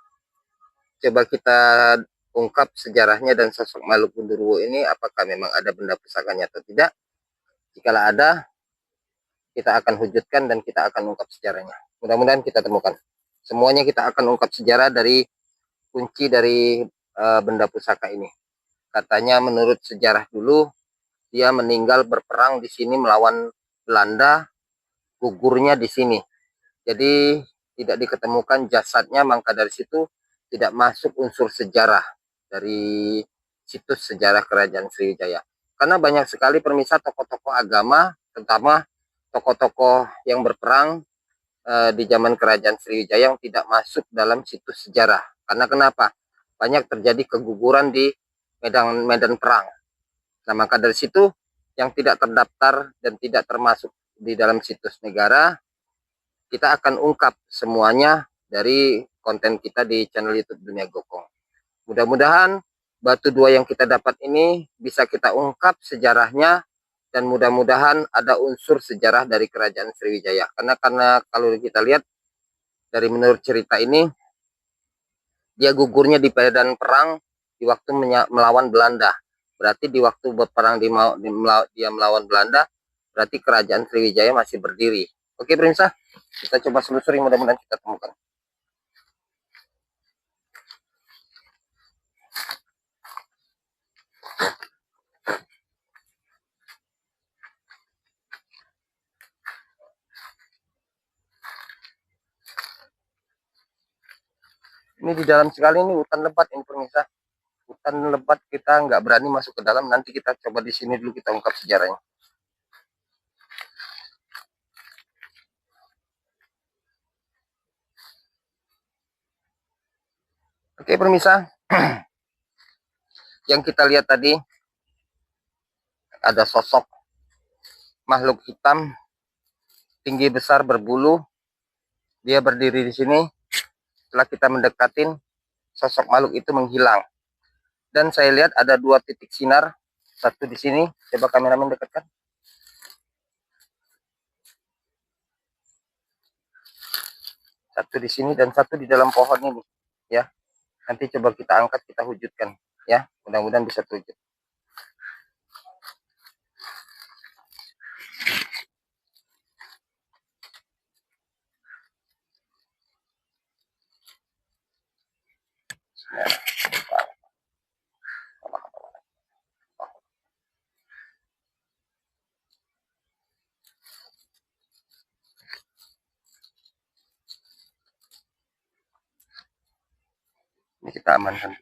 Speaker 1: coba kita ungkap sejarahnya dan sosok makhluk gundurwo ini, apakah memang ada benda pusakanya atau tidak. Jikalau ada, kita akan wujudkan dan kita akan ungkap sejarahnya. Mudah-mudahan kita temukan. Semuanya kita akan ungkap sejarah dari kunci dari benda pusaka ini. Katanya menurut sejarah dulu, dia meninggal berperang di sini melawan Belanda, gugurnya di sini. Jadi tidak diketemukan jasadnya, maka dari situ tidak masuk unsur sejarah dari situs sejarah kerajaan Sriwijaya. Karena banyak sekali pemirsa tokoh-tokoh agama, terutama tokoh-tokoh yang berperang di zaman kerajaan Sriwijaya yang tidak masuk dalam situs sejarah. Karena kenapa? Banyak terjadi keguguran di medan perang. Nah, maka dari situ yang tidak terdaftar dan tidak termasuk di dalam situs negara, kita akan ungkap semuanya dari konten kita di channel YouTube Dunia Gokong. Mudah-mudahan batu dua yang kita dapat ini bisa kita ungkap sejarahnya, dan mudah-mudahan ada unsur sejarah dari kerajaan Sriwijaya. Karena kalau kita lihat dari menurut cerita ini, dia gugurnya di medan perang di waktu melawan Belanda. Berarti di waktu berperang dia melawan Belanda, berarti kerajaan Sriwijaya masih berdiri. Oke, pemirsa, kita coba selusuri, mudah-mudahan kita temukan. Ini di dalam sekali, ini hutan lebat ini pemirsa. Hutan lebat, kita nggak berani masuk ke dalam. Nanti kita coba di sini dulu, kita ungkap sejarahnya. Oke, pemirsa, yang kita lihat tadi ada sosok makhluk hitam tinggi besar berbulu. Dia berdiri di sini. Setelah kita mendekatin, sosok makhluk itu menghilang. Dan saya lihat ada dua titik sinar, satu di sini. Coba kameramen dekatkan. Satu di sini dan satu di dalam pohon ini, ya. Nanti coba kita angkat, kita wujudkan, ya. Mudah-mudahan bisa terwujud. Ini kita amankan.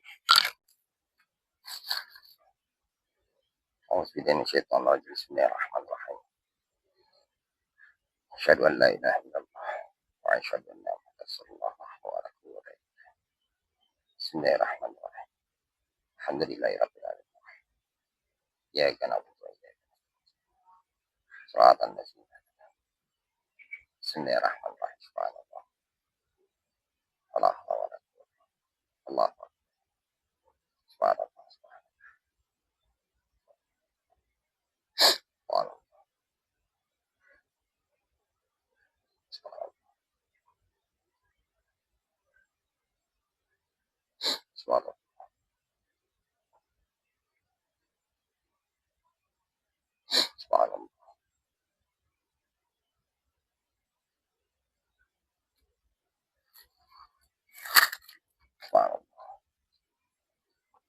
Speaker 1: Bismillahirrahmanirrahim. Asyhadu an la ilaha illallah wa asyhadu anna Muhammadan sallallahu alaihi wasallam. Bismillahirrahmanirrahim. Alhamdulillahirabbil alamin. Ya kana suratan nasiha. Bismillahirrahmanirrahim. Subhanallah. Allah Allah Allah. Subhanallah. Subhanallah. Subhanallah. Subhanallah. Subhanallah. Subhanallah.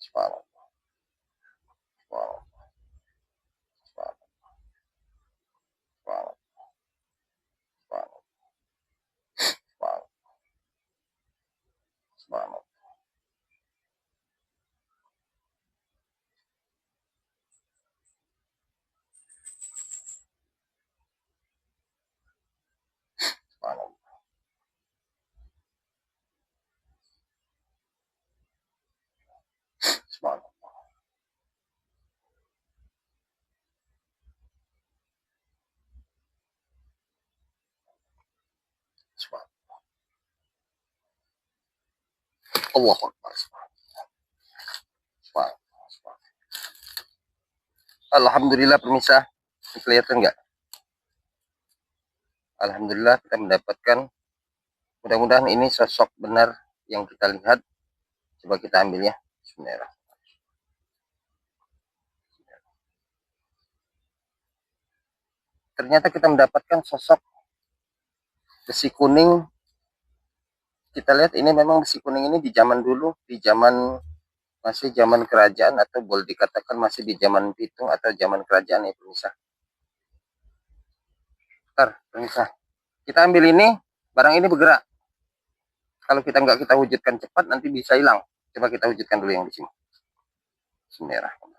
Speaker 1: Subhanallah. Subhanallah. Subhanallah. Subhanallah. Subhanallah. Subhanallah. Subhanallah. Allahu Akbar. Subhanallah. Alhamdulillah pemirsa, kelihatan nggak? Alhamdulillah kita mendapatkan, mudah-mudahan ini sosok benar yang kita lihat. Coba kita ambil ya. Bismillahirrahmanirrahim. Ternyata kita mendapatkan sosok besi kuning. Kita lihat ini memang besi kuning ini di zaman dulu, di zaman masih zaman kerajaan, atau boleh dikatakan masih di zaman Pitung atau zaman kerajaan ya pemirsa. Bentar, pemirsa. Kita ambil ini, barang ini bergerak. Kalau kita nggak kita wujudkan cepat, nanti bisa hilang. Coba kita wujudkan dulu yang di sini. Bismillahirrahmanirrahim.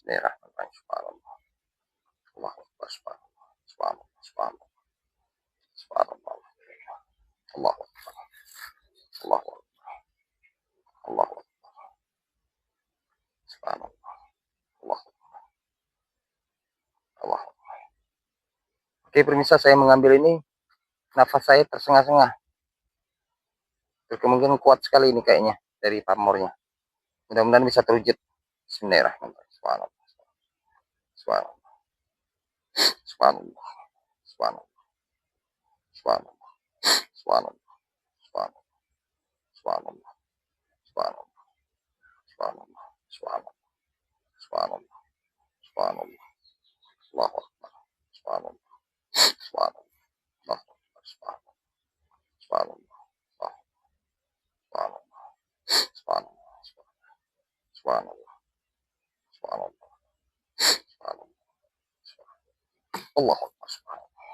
Speaker 1: Bismillahirrahmanirrahim. Subhanallah. Allahu Akbar. Subhanallah. Subhanallah. Subhanallah. Subhanallah. Allahu Akbar. Allahu Akbar. Allahu Akbar. Subhanallah. Allahu Akbar. Allahu Akbar. Oke pemirsa, saya mengambil ini, nafas saya tersengah-sengah. Kemungkinan kuat sekali ini kayaknya dari pamornya. Mudah-mudahan bisa terwujud. Bismillahirrahmanirrahim. Subhanallah. Subhanallah. Subhanallah. Subhanallah. Subhanallah. Subhanallah. Subhanallah. Subhanallah. Subhanallah. Subhanallah. Subhanallah. Subhanallah. Subhanallah. Allahu Akbar. Subhanallah. Subhanallah. Allahu Akbar. Subhanallah. Subhanallah. Subhanallah. Subhanallah. Subhanallah. Subhanallah. Subhanallah. Allahu Akbar. Subhanallah.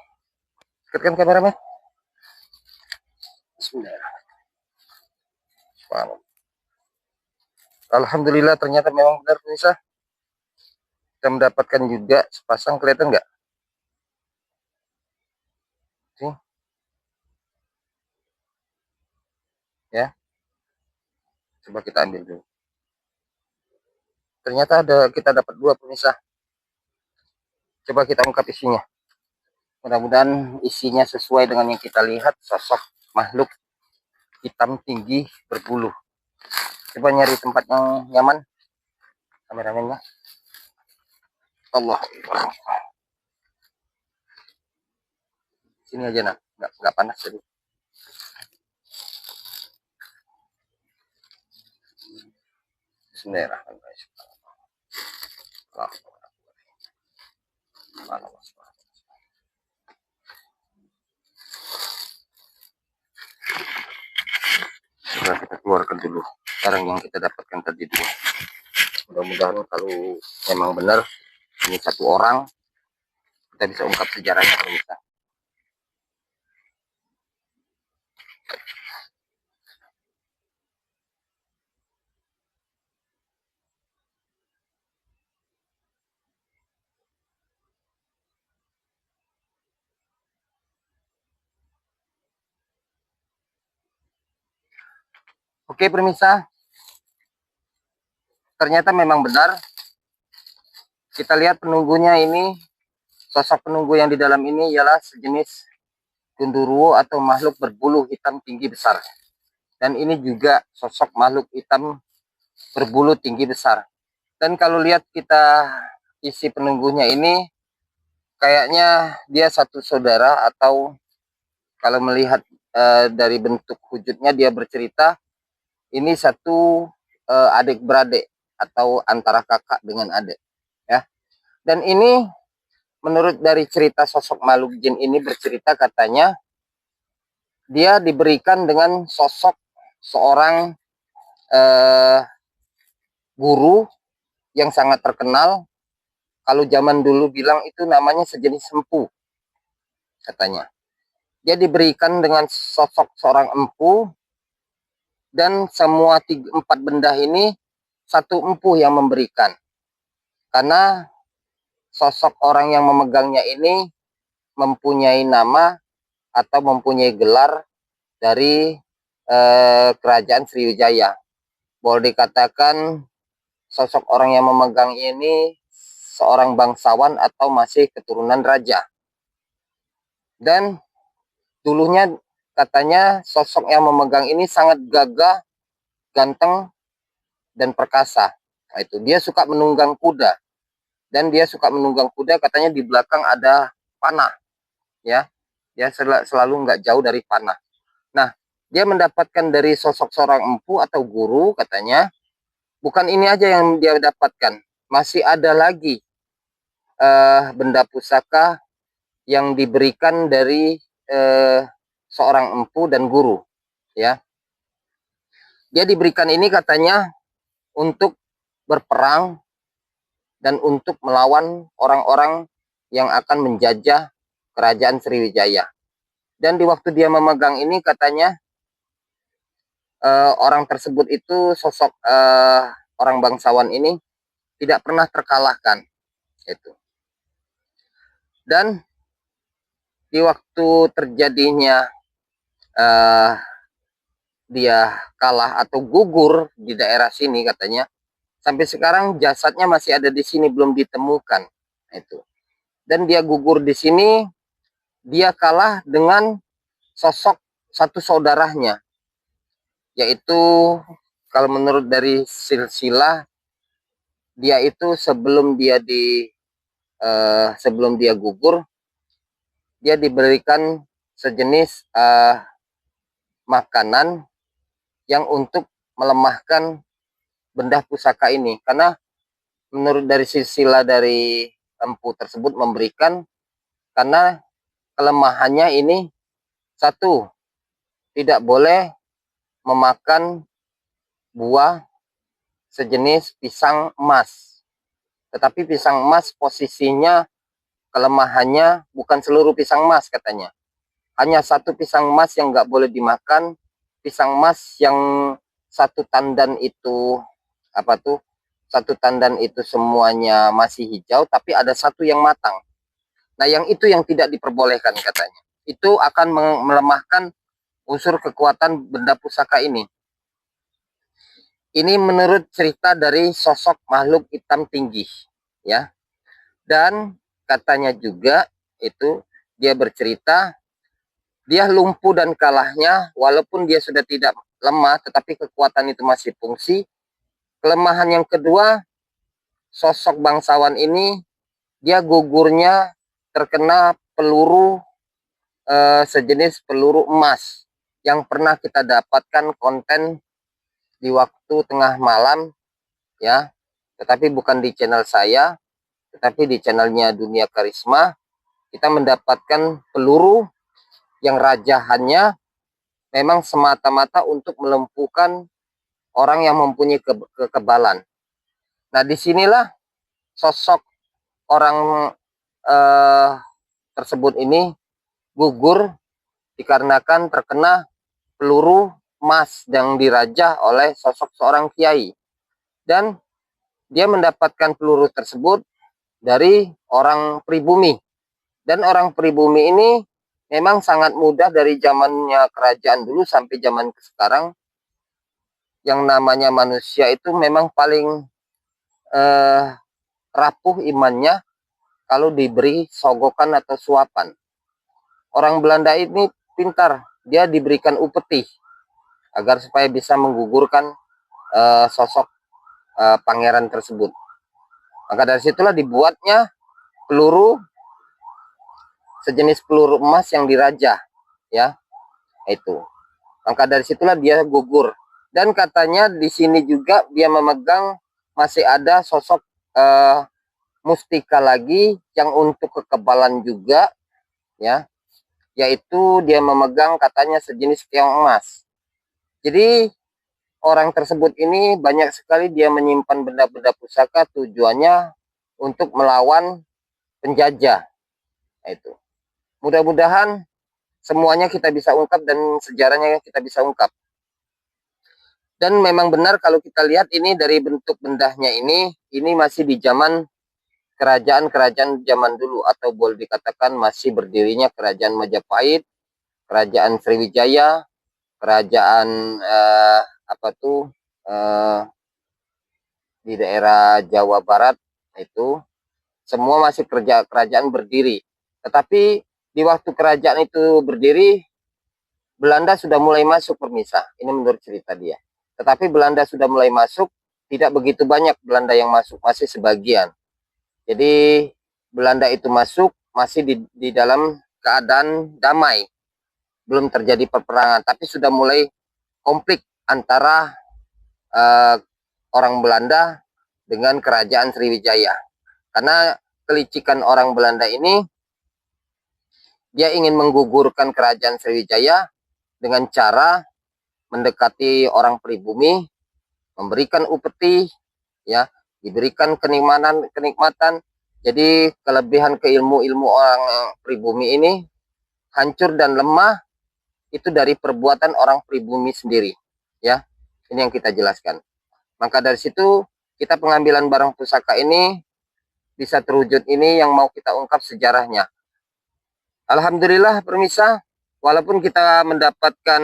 Speaker 1: Dekatkan kameramen. Bismillahirrahmanirrahim. Subhanallah. Alhamdulillah ternyata memang benar pemirsa. Kita mendapatkan juga sepasang, kelihatan nggak? Sini. Ya. Coba kita ambil dulu. Ternyata kita dapat dua pemirsa. Coba kita ungkap isinya. Mudah-mudahan isinya sesuai dengan yang kita lihat, sosok makhluk hitam tinggi berbulu. Coba nyari tempat yang nyaman kameramennya. Allah. Sini aja nak, nggak panas jadi. Bismillahirrahmanirrahim. Sudah kita keluarkan dulu barang yang kita dapatkan tadi dua. Mudah-mudahan kalau memang benar ini satu orang, kita bisa ungkap sejarahnya pemirsa. Oke pemirsa, ternyata memang benar. Kita lihat penunggunya ini, sosok penunggu yang di dalam ini ialah sejenis genderuwo atau makhluk berbulu hitam tinggi besar. Dan ini juga sosok makhluk hitam berbulu tinggi besar. Dan kalau lihat kita isi penunggunya ini, kayaknya dia satu saudara, atau kalau melihat dari bentuk wujudnya dia bercerita ini satu adik beradik atau antara kakak dengan adik, ya. Dan ini menurut dari cerita sosok makhluk jin ini bercerita, katanya dia diberikan dengan sosok seorang guru yang sangat terkenal. Kalau zaman dulu bilang itu namanya sejenis empu, katanya. Dia diberikan dengan sosok seorang empu, dan semua 4 benda ini satu empu yang memberikan. Karena sosok orang yang memegangnya ini mempunyai nama atau mempunyai gelar dari kerajaan Sriwijaya. Boleh dikatakan sosok orang yang memegang ini seorang bangsawan atau masih keturunan raja. Dan dulunya katanya sosok yang memegang ini sangat gagah, ganteng, dan perkasa. Nah, itu dia suka menunggang kuda, dan dia suka menunggang kuda katanya di belakang ada panah, ya. Dia selalu nggak jauh dari panah. Nah, dia mendapatkan dari sosok seorang empu atau guru, katanya bukan ini aja yang dia dapatkan, masih ada lagi benda pusaka yang diberikan dari seorang empu dan guru, ya. Dia diberikan ini katanya untuk berperang dan untuk melawan orang-orang yang akan menjajah kerajaan Sriwijaya. Dan di waktu dia memegang ini katanya orang tersebut itu, sosok orang bangsawan ini tidak pernah terkalahkan, itu. Dan di waktu terjadinya dia kalah atau gugur di daerah sini, katanya sampai sekarang jasadnya masih ada di sini, belum ditemukan, itu. Dan dia gugur di sini, dia kalah dengan sosok satu saudaranya, yaitu kalau menurut dari silsilah, dia itu sebelum dia gugur, dia diberikan sejenis makanan yang untuk melemahkan benda pusaka ini. Karena menurut dari silsilah dari empu tersebut memberikan, karena kelemahannya ini, satu, tidak boleh memakan buah sejenis pisang emas. Tetapi pisang emas posisinya kelemahannya bukan seluruh pisang emas, katanya. Hanya satu pisang emas yang nggak boleh dimakan, pisang emas yang satu tandan itu, satu tandan itu semuanya masih hijau, tapi ada satu yang matang. Nah, yang itu yang tidak diperbolehkan, katanya. Itu akan melemahkan unsur kekuatan benda pusaka ini. Ini menurut cerita dari sosok makhluk hitam tinggi, ya. Dan katanya juga itu dia bercerita, dia lumpuh dan kalahnya, walaupun dia sudah tidak lemah, tetapi kekuatan itu masih fungsi. Kelemahan yang kedua, sosok bangsawan ini, dia gugurnya terkena peluru sejenis peluru emas yang pernah kita dapatkan konten di waktu tengah malam, ya. Tetapi bukan di channel saya, tetapi di channelnya Dunia Karisma. Kita mendapatkan peluru yang rajahannya memang semata-mata untuk melumpuhkan orang yang mempunyai kekebalan. Nah, disinilah sosok orang tersebut ini gugur dikarenakan terkena peluru emas yang dirajah oleh sosok seorang kiai. Dan dia mendapatkan peluru tersebut dari orang pribumi. Dan orang pribumi ini memang sangat mudah dari zamannya kerajaan dulu sampai zaman sekarang. Yang namanya manusia itu memang paling rapuh imannya kalau diberi sogokan atau suapan. Orang Belanda ini pintar, dia diberikan upeti agar supaya bisa menggugurkan sosok pangeran tersebut. Maka dari situlah dibuatnya peluru sejenis peluru emas yang dirajah, ya, itu. Maka dari situlah dia gugur. Dan katanya di sini juga dia memegang masih ada sosok mustika lagi yang untuk kekebalan juga, ya, yaitu dia memegang katanya sejenis keong emas. Jadi orang tersebut ini banyak sekali dia menyimpan benda-benda pusaka tujuannya untuk melawan penjajah. Itu. Mudah-mudahan semuanya kita bisa ungkap dan sejarahnya kita bisa ungkap. Dan memang benar kalau kita lihat ini dari bentuk bendahnya ini masih di zaman kerajaan-kerajaan zaman dulu, atau boleh dikatakan masih berdirinya kerajaan Majapahit, kerajaan Sriwijaya, kerajaan di daerah Jawa Barat, itu semua masih kerajaan berdiri. Tetapi di waktu kerajaan itu berdiri, Belanda sudah mulai masuk, permisah. Ini menurut cerita dia. Tetapi Belanda sudah mulai masuk, tidak begitu banyak Belanda yang masuk, masih sebagian. Jadi Belanda itu masuk masih di dalam keadaan damai, belum terjadi peperangan, tapi sudah mulai konflik antara orang Belanda dengan kerajaan Sriwijaya. Karena kelicikan orang Belanda ini, dia ingin menggugurkan kerajaan Sriwijaya dengan cara mendekati orang pribumi, memberikan upeti, ya, diberikan kenikmatan. Jadi kelebihan keilmu-ilmu orang pribumi ini hancur dan lemah itu dari perbuatan orang pribumi sendiri, ya. Ini yang kita jelaskan. Maka dari situ kita pengambilan barang pusaka ini bisa terwujud, ini yang mau kita ungkap sejarahnya. Alhamdulillah permisa, walaupun kita mendapatkan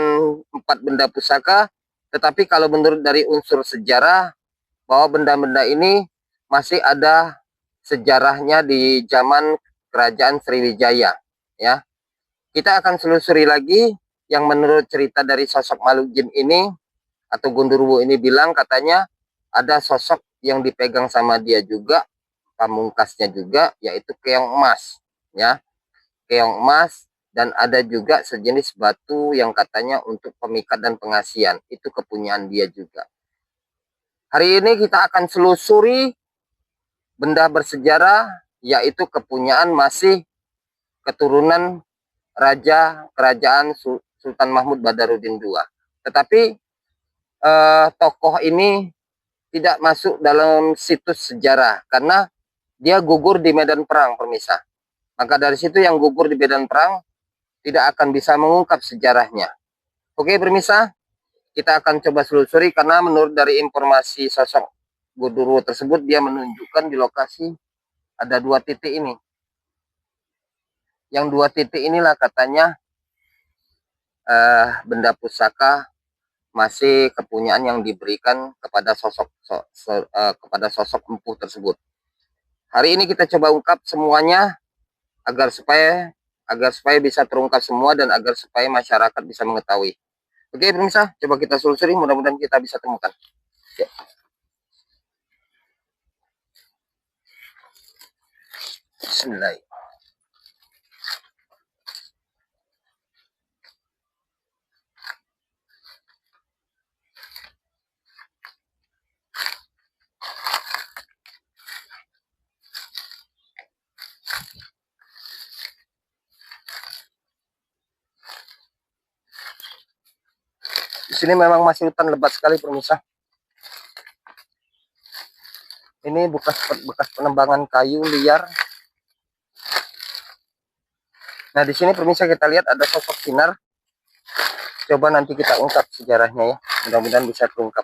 Speaker 1: 4 benda pusaka, tetapi kalau menurut dari unsur sejarah bahwa benda-benda ini masih ada sejarahnya di zaman kerajaan Sriwijaya, ya. Kita akan selusuri lagi yang menurut cerita dari sosok makhluk jin ini atau Gundurwo ini bilang katanya ada sosok yang dipegang sama dia juga, pamungkasnya juga, yaitu keong emas, ya, keong emas. Dan ada juga sejenis batu yang katanya untuk pemikat dan pengasian, itu kepunyaan dia juga. Hari ini kita akan selusuri benda bersejarah, yaitu kepunyaan masih keturunan Raja Kerajaan Sultan Mahmud Badarudin II. Tetapi tokoh ini tidak masuk dalam situs sejarah karena dia gugur di medan perang, permisa. Maka dari situ yang gugur di medan perang tidak akan bisa mengungkap sejarahnya. Oke, permisa, kita akan coba selusuri karena menurut dari informasi sosok Gundurwo tersebut, dia menunjukkan di lokasi ada 2 titik ini. Yang 2 titik inilah katanya benda pusaka masih kepunyaan yang diberikan kepada sosok empuh tersebut. Hari ini kita coba ungkap semuanya agar supaya bisa terungkap semua dan agar supaya masyarakat bisa mengetahui. Oke, pemirsa, coba kita selusuri, mudah-mudahan kita bisa temukan. Ya. Bismillah. Di sini memang masih hutan lebat sekali, pemirsa. Ini bekas penembangan kayu liar. Nah, di sini pemirsa kita lihat ada sosok sinar. Coba nanti kita ungkap sejarahnya ya. Mudah-mudahan bisa terungkap.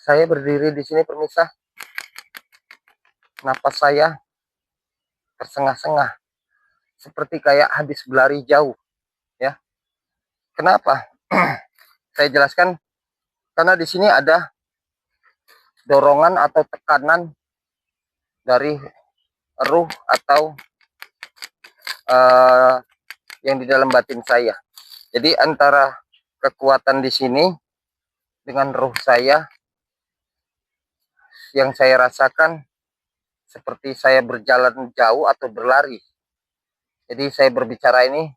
Speaker 1: Saya berdiri di sini pemirsa. Napas saya tersengah-sengah, seperti kayak habis berlari jauh ya. Kenapa? Saya jelaskan, karena di sini ada dorongan atau tekanan dari ruh atau yang di dalam batin saya. Jadi antara kekuatan di sini dengan ruh saya yang saya rasakan seperti saya berjalan jauh atau berlari. Jadi saya berbicara ini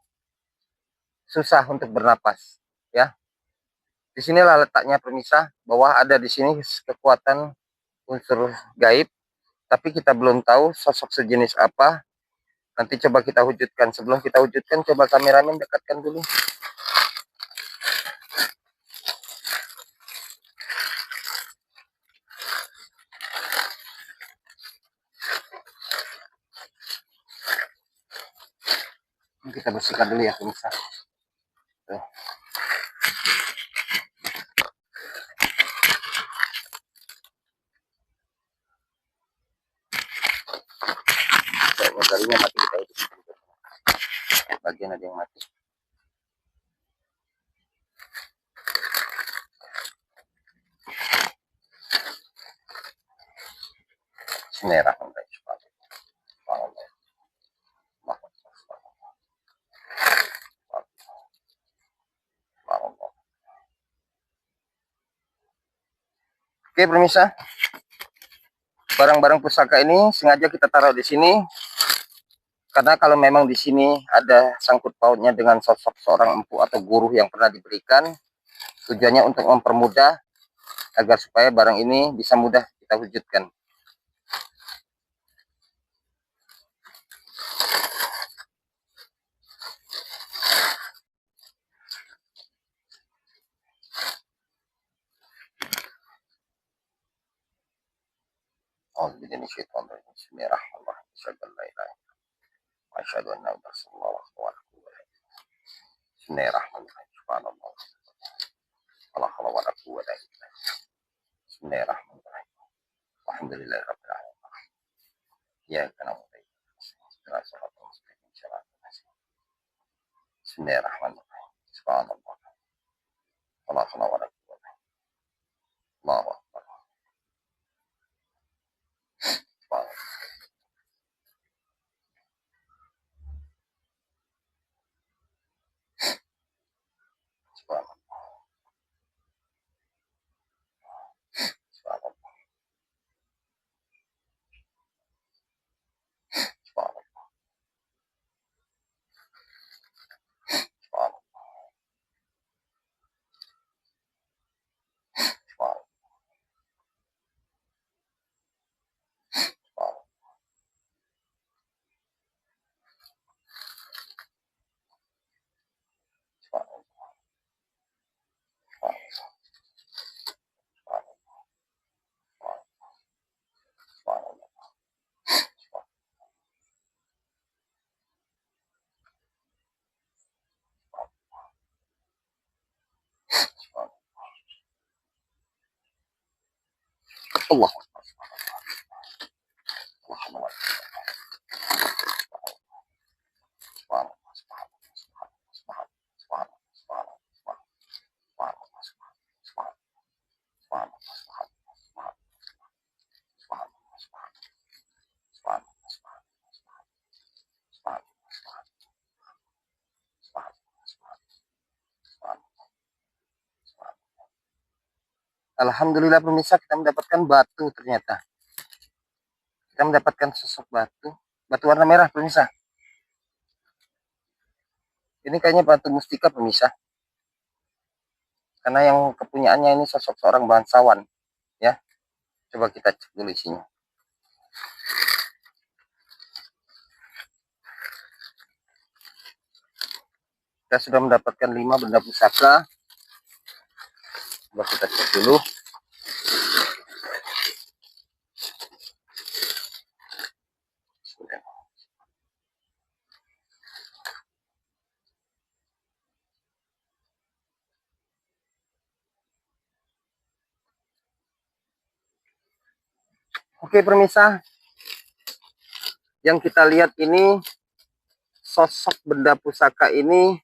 Speaker 1: susah untuk bernapas ya. Disinilah letaknya pemirsa, bahwa ada di sini kekuatan unsur gaib, tapi kita belum tahu sosok sejenis apa. Nanti coba kita wujudkan. Sebelum kita wujudkan, coba kameramen dekatkan dulu. Kita bersihkan dulu ya pemirsa. Tuh. Mataharinya mati, kita itu bagian ada yang mati. Bismillahirrahmanirrahim. Oke pemirsa, barang-barang pusaka ini sengaja kita taruh di sini karena kalau memang di sini ada sangkut pautnya dengan sosok seorang empu atau guru yang pernah diberikan, tujuannya untuk mempermudah agar supaya barang ini bisa mudah kita wujudkan. Ya, Bismillahirrahmanirrahim. Subhanallah. Allah Allah. Allah. Allah. Alhamdulillah pemirsa, kita mendapatkan batu ternyata. Kita mendapatkan sosok batu. Batu warna merah pemirsa. Ini kayaknya batu mustika pemirsa. Karena yang kepunyaannya ini sosok seorang bangsawan, ya. Coba kita cek dulu isinya. Kita sudah mendapatkan 5 benda pusaka. Coba kita cek dulu. Oke pemirsa, yang kita lihat ini sosok benda pusaka ini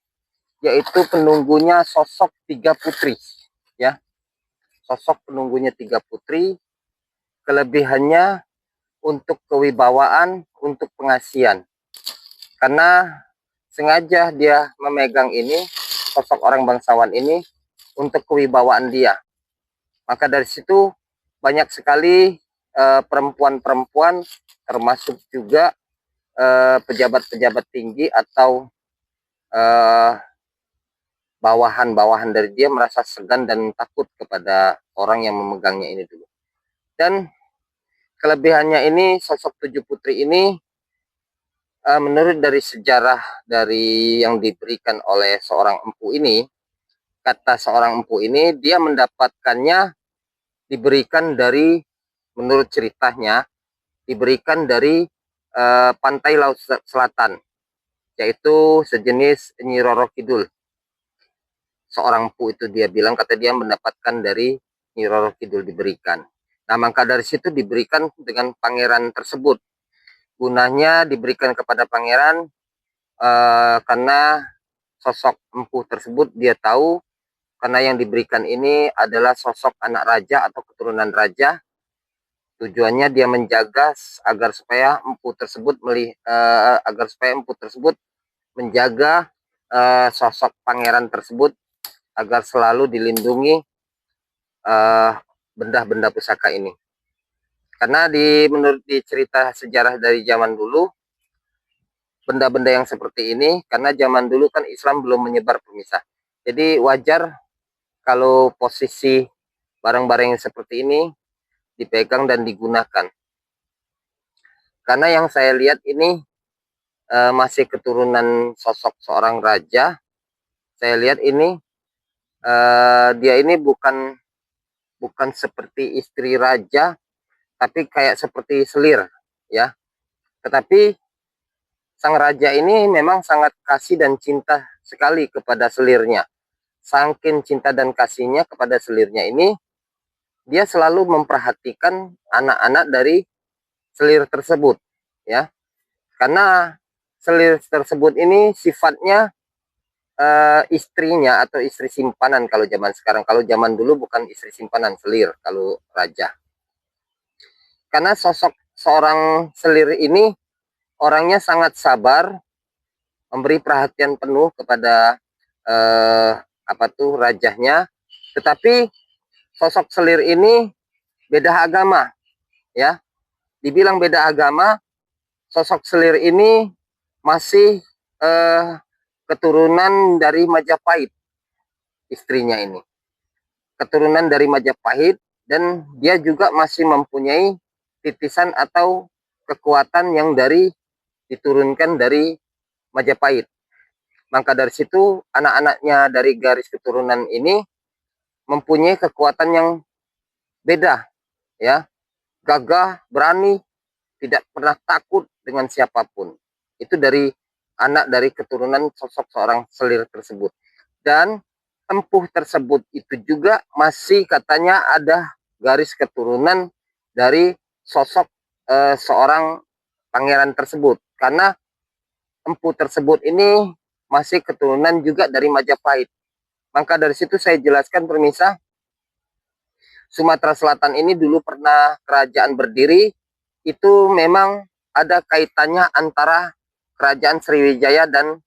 Speaker 1: yaitu penunggunya sosok 3 putri, ya. Sosok penunggunya 3 putri, kelebihannya untuk kewibawaan, untuk pengasihan. Karena sengaja dia memegang ini, sosok orang bangsawan ini, untuk kewibawaan dia. Maka dari situ banyak sekali perempuan-perempuan, termasuk juga pejabat-pejabat tinggi atau bawahan-bawahan dari dia merasa segan dan takut kepada orang yang memegangnya ini dulu. Dan kelebihannya ini, sosok 7 putri ini menurut dari sejarah dari yang diberikan oleh seorang empu ini, kata seorang empu ini, dia mendapatkannya diberikan dari, menurut ceritanya, diberikan dari pantai Laut Selatan, yaitu sejenis Nyi Roro Kidul. Seorang empu itu dia bilang, kata dia mendapatkan dari Nyi Roro Kidul diberikan. Nah, maka dari situ diberikan dengan pangeran tersebut. Gunanya diberikan kepada pangeran karena sosok empu tersebut dia tahu karena yang diberikan ini adalah sosok anak raja atau keturunan raja. Tujuannya dia menjaga agar supaya empu tersebut menjaga sosok pangeran tersebut agar selalu dilindungi benda-benda pusaka ini. Karena menurut cerita sejarah dari zaman dulu, benda-benda yang seperti ini, karena zaman dulu kan Islam belum menyebar pemirsa. Jadi wajar kalau posisi barang-barang yang seperti ini dipegang dan digunakan. Karena yang saya lihat ini masih keturunan sosok seorang raja. Saya lihat ini dia ini bukan seperti istri raja, tapi kayak seperti selir, ya. Tetapi sang raja ini memang sangat kasih dan cinta sekali kepada selirnya. Saking cinta dan kasihnya kepada selirnya ini, dia selalu memperhatikan anak-anak dari selir tersebut, ya. Karena selir tersebut ini sifatnya istrinya atau istri simpanan kalau zaman sekarang. Kalau zaman dulu bukan istri simpanan, selir kalau raja. Karena sosok seorang selir ini orangnya sangat sabar, memberi perhatian penuh kepada rajanya. Tetapi sosok selir ini beda agama, ya. Dibilang beda agama, sosok selir ini masih keturunan dari Majapahit, istrinya ini. Keturunan dari Majapahit, dan dia juga masih mempunyai titisan atau kekuatan yang diturunkan dari Majapahit. Maka dari situ anak-anaknya dari garis keturunan ini mempunyai kekuatan yang beda, ya. Gagah, berani, tidak pernah takut dengan siapapun. Itu dari anak dari keturunan sosok seorang selir tersebut. Dan empuh tersebut itu juga masih katanya ada garis keturunan dari sosok seorang pangeran tersebut. Karena empuh tersebut ini masih keturunan juga dari Majapahit. Maka dari situ saya jelaskan pemirsa, Sumatera Selatan ini dulu pernah kerajaan berdiri, itu memang ada kaitannya antara kerajaan Sriwijaya dan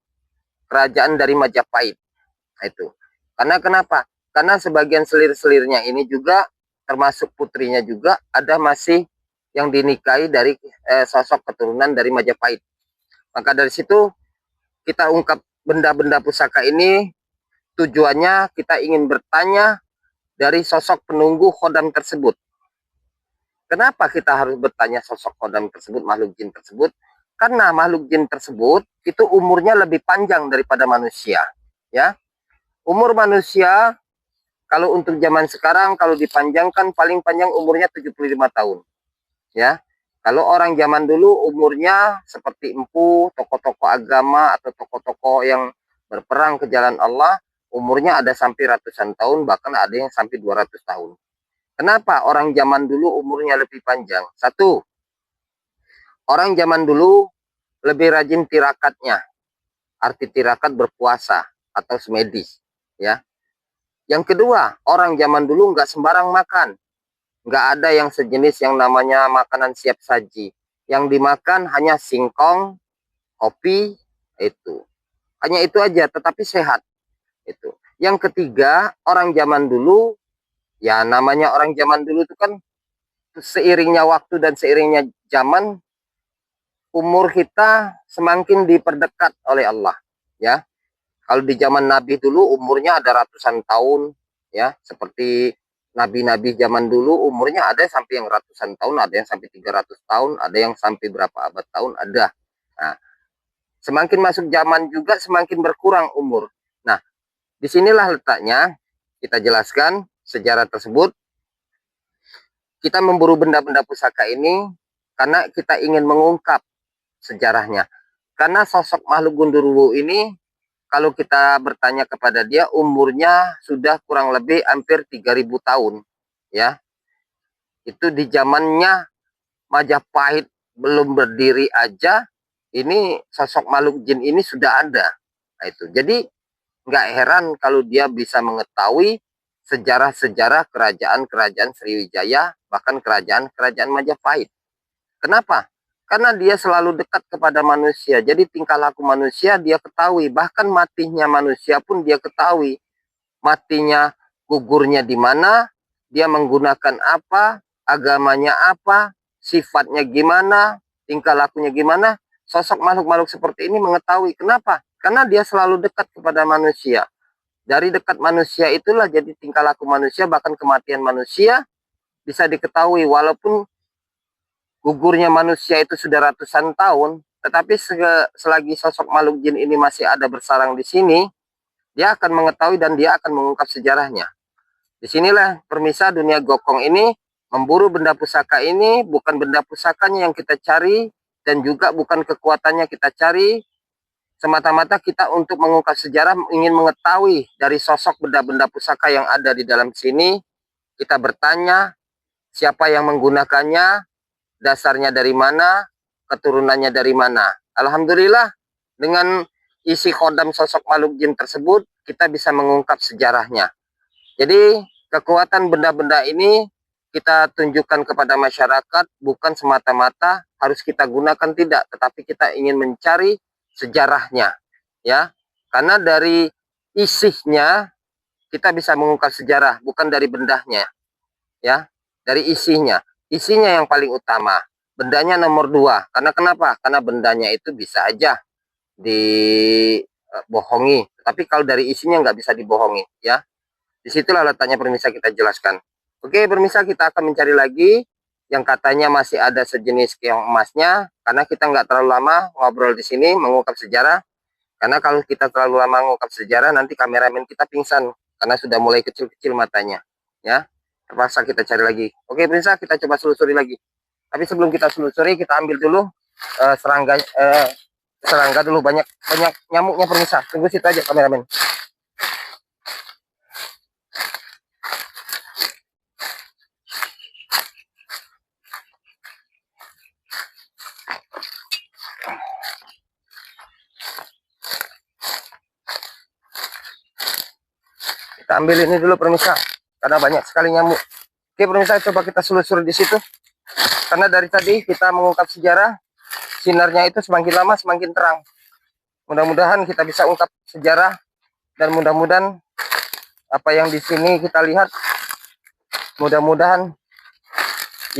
Speaker 1: kerajaan dari Majapahit. Nah, itu. Karena kenapa? Karena sebagian selir-selirnya ini juga, termasuk putrinya juga, ada masih yang dinikahi dari sosok keturunan dari Majapahit. Maka dari situ kita ungkap benda-benda pusaka ini tujuannya kita ingin bertanya dari sosok penunggu khodam tersebut. Kenapa kita harus bertanya sosok khodam tersebut, makhluk jin tersebut? Karena makhluk jin tersebut itu umurnya lebih panjang daripada manusia. Ya, umur manusia kalau untuk zaman sekarang kalau dipanjangkan paling panjang umurnya 75 tahun. Ya, kalau orang zaman dulu umurnya seperti empu, tokoh-tokoh agama atau tokoh-tokoh yang berperang ke jalan Allah, umurnya ada sampai ratusan tahun, bahkan ada yang sampai 200 tahun. Kenapa orang zaman dulu umurnya lebih panjang? Satu, orang zaman dulu lebih rajin tirakatnya. Arti tirakat berpuasa atau semedis. Ya. Yang kedua, orang zaman dulu nggak sembarang makan. Nggak ada yang sejenis yang namanya makanan siap saji. Yang dimakan hanya singkong, kopi, itu. Hanya itu aja, tetapi sehat. Itu. Yang ketiga, orang zaman dulu, ya namanya orang zaman dulu itu kan seiringnya waktu dan seiringnya zaman, umur kita semakin diperdekat oleh Allah. Ya, kalau di zaman Nabi dulu umurnya ada ratusan tahun, ya seperti nabi-nabi zaman dulu umurnya ada sampai yang ratusan tahun, ada yang sampai 300 tahun, ada yang sampai berapa abad tahun, ada. Nah, semakin masuk zaman juga semakin berkurang umur. Nah, disinilah letaknya kita jelaskan sejarah tersebut. Kita memburu benda-benda pusaka ini karena kita ingin mengungkap sejarahnya. Karena sosok makhluk Gundurwo ini, kalau kita bertanya kepada dia, umurnya sudah kurang lebih hampir 3000 tahun. Ya, itu di zamannya Majapahit belum berdiri aja, ini sosok makhluk jin ini sudah ada. Nah, itu. Jadi nggak heran kalau dia bisa mengetahui sejarah-sejarah kerajaan-kerajaan Sriwijaya, bahkan kerajaan-kerajaan Majapahit. Kenapa? Karena dia selalu dekat kepada manusia. Jadi tingkah laku manusia dia ketahui. Bahkan matinya manusia pun dia ketahui. Matinya, gugurnya di mana, dia menggunakan apa, agamanya apa, sifatnya gimana, tingkah lakunya gimana. Sosok makhluk-makhluk seperti ini mengetahui. Kenapa? Karena dia selalu dekat kepada manusia. Dari dekat manusia itulah jadi tingkah laku manusia, bahkan kematian manusia bisa diketahui. Walaupun gugurnya manusia itu sudah ratusan tahun, tetapi selagi sosok makhluk jin ini masih ada bersarang di sini, dia akan mengetahui dan dia akan mengungkap sejarahnya. Disinilah permisa dunia gokong ini memburu benda pusaka ini, bukan benda pusakanya yang kita cari, dan juga bukan kekuatannya kita cari, semata-mata kita untuk mengungkap sejarah, ingin mengetahui dari sosok benda-benda pusaka yang ada di dalam sini. Kita bertanya siapa yang menggunakannya, dasarnya dari mana, keturunannya dari mana. Alhamdulillah dengan isi khodam sosok makhluk jin tersebut kita bisa mengungkap sejarahnya. Jadi kekuatan benda-benda ini kita tunjukkan kepada masyarakat, bukan semata-mata harus kita gunakan, tidak, tetapi kita ingin mencari sejarahnya, ya. Karena dari isinya kita bisa mengungkap sejarah, bukan dari bendanya, ya. Dari isinya. Isinya yang paling utama. Bendanya nomor 2. Karena kenapa? Karena bendanya itu bisa aja dibohongi. Tapi kalau dari isinya nggak bisa dibohongi, ya. Disitulah letaknya permisa kita jelaskan. Oke, permisa kita akan mencari lagi yang katanya masih ada sejenis keong emasnya. Karena kita nggak terlalu lama ngobrol di sini mengungkap sejarah. Karena kalau kita terlalu lama mengungkap sejarah, nanti kameramen kita pingsan karena sudah mulai kecil-kecil matanya, ya. Terpaksa kita cari lagi. Oke, permisa kita coba selusuri lagi. Tapi sebelum kita selusuri, kita ambil dulu serangga dulu, banyak nyamuknya permisa. Tunggu situ aja kameramen. Kita ambil ini dulu permisa, karena banyak sekali nyamuk. Oke permisa, coba kita selusuri di situ. Karena dari tadi kita mengungkap sejarah, sinarnya itu semakin lama semakin terang. Mudah-mudahan kita bisa ungkap sejarah, dan mudah-mudahan apa yang di sini kita lihat, mudah-mudahan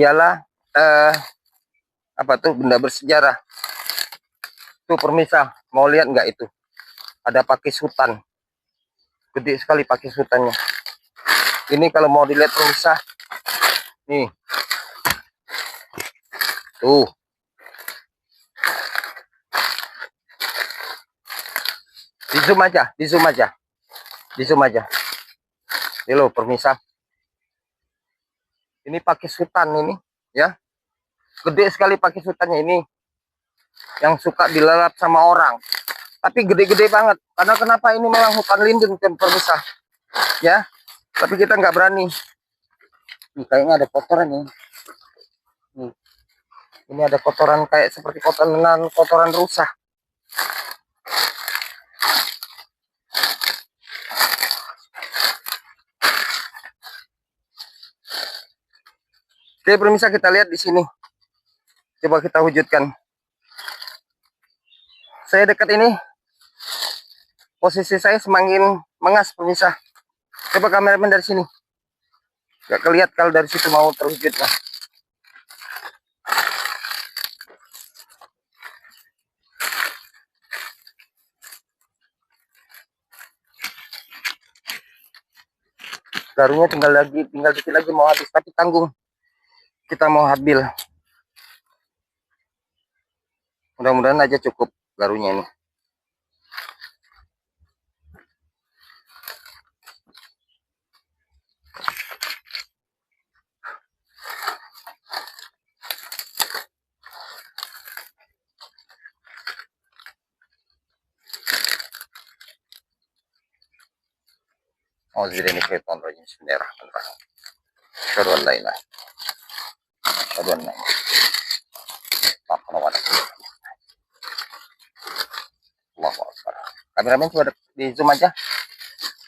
Speaker 1: ialah apa tuh benda bersejarah. Tuh permisa, mau lihat nggak itu? Ada pakis hutan. Gede sekali pakis hutannya. Ini kalau mau dilihat pemirsa, nih. Tuh. Di zoom aja, di zoom aja. Di zoom aja. Ini loh pemirsa. Ini pakis hutan ini, ya. Gede sekali pakis hutannya ini. Yang suka dilalap sama orang. Tapi gede-gede banget. Karena kenapa ini memang hutan lindung pemirsa. Ya. Tapi kita nggak berani. Nih, kayaknya ada kotoran nih. Nih. Ini ada kotoran kayak seperti kotoran rusa. Oke, pemirsa, kita lihat di sini. Coba kita wujudkan. Saya dekat ini. Posisi saya semakin mengas, pemirsa. Coba kameramen dari sini. Gak kelihat kalau dari situ mau terwujud. Nah. Garunya tinggal dikit lagi mau habis, tapi tanggung. Kita mau habil. Mudah-mudahan aja cukup garunya ini. Bismillahirrahmanirrahim. Bismillahirrahmanirrahim. Asyhadu an la ilaha illallah. Asyhadu anna Muhammadan rasulullah. Allahu akbar. Kameramen coba di zoom aja.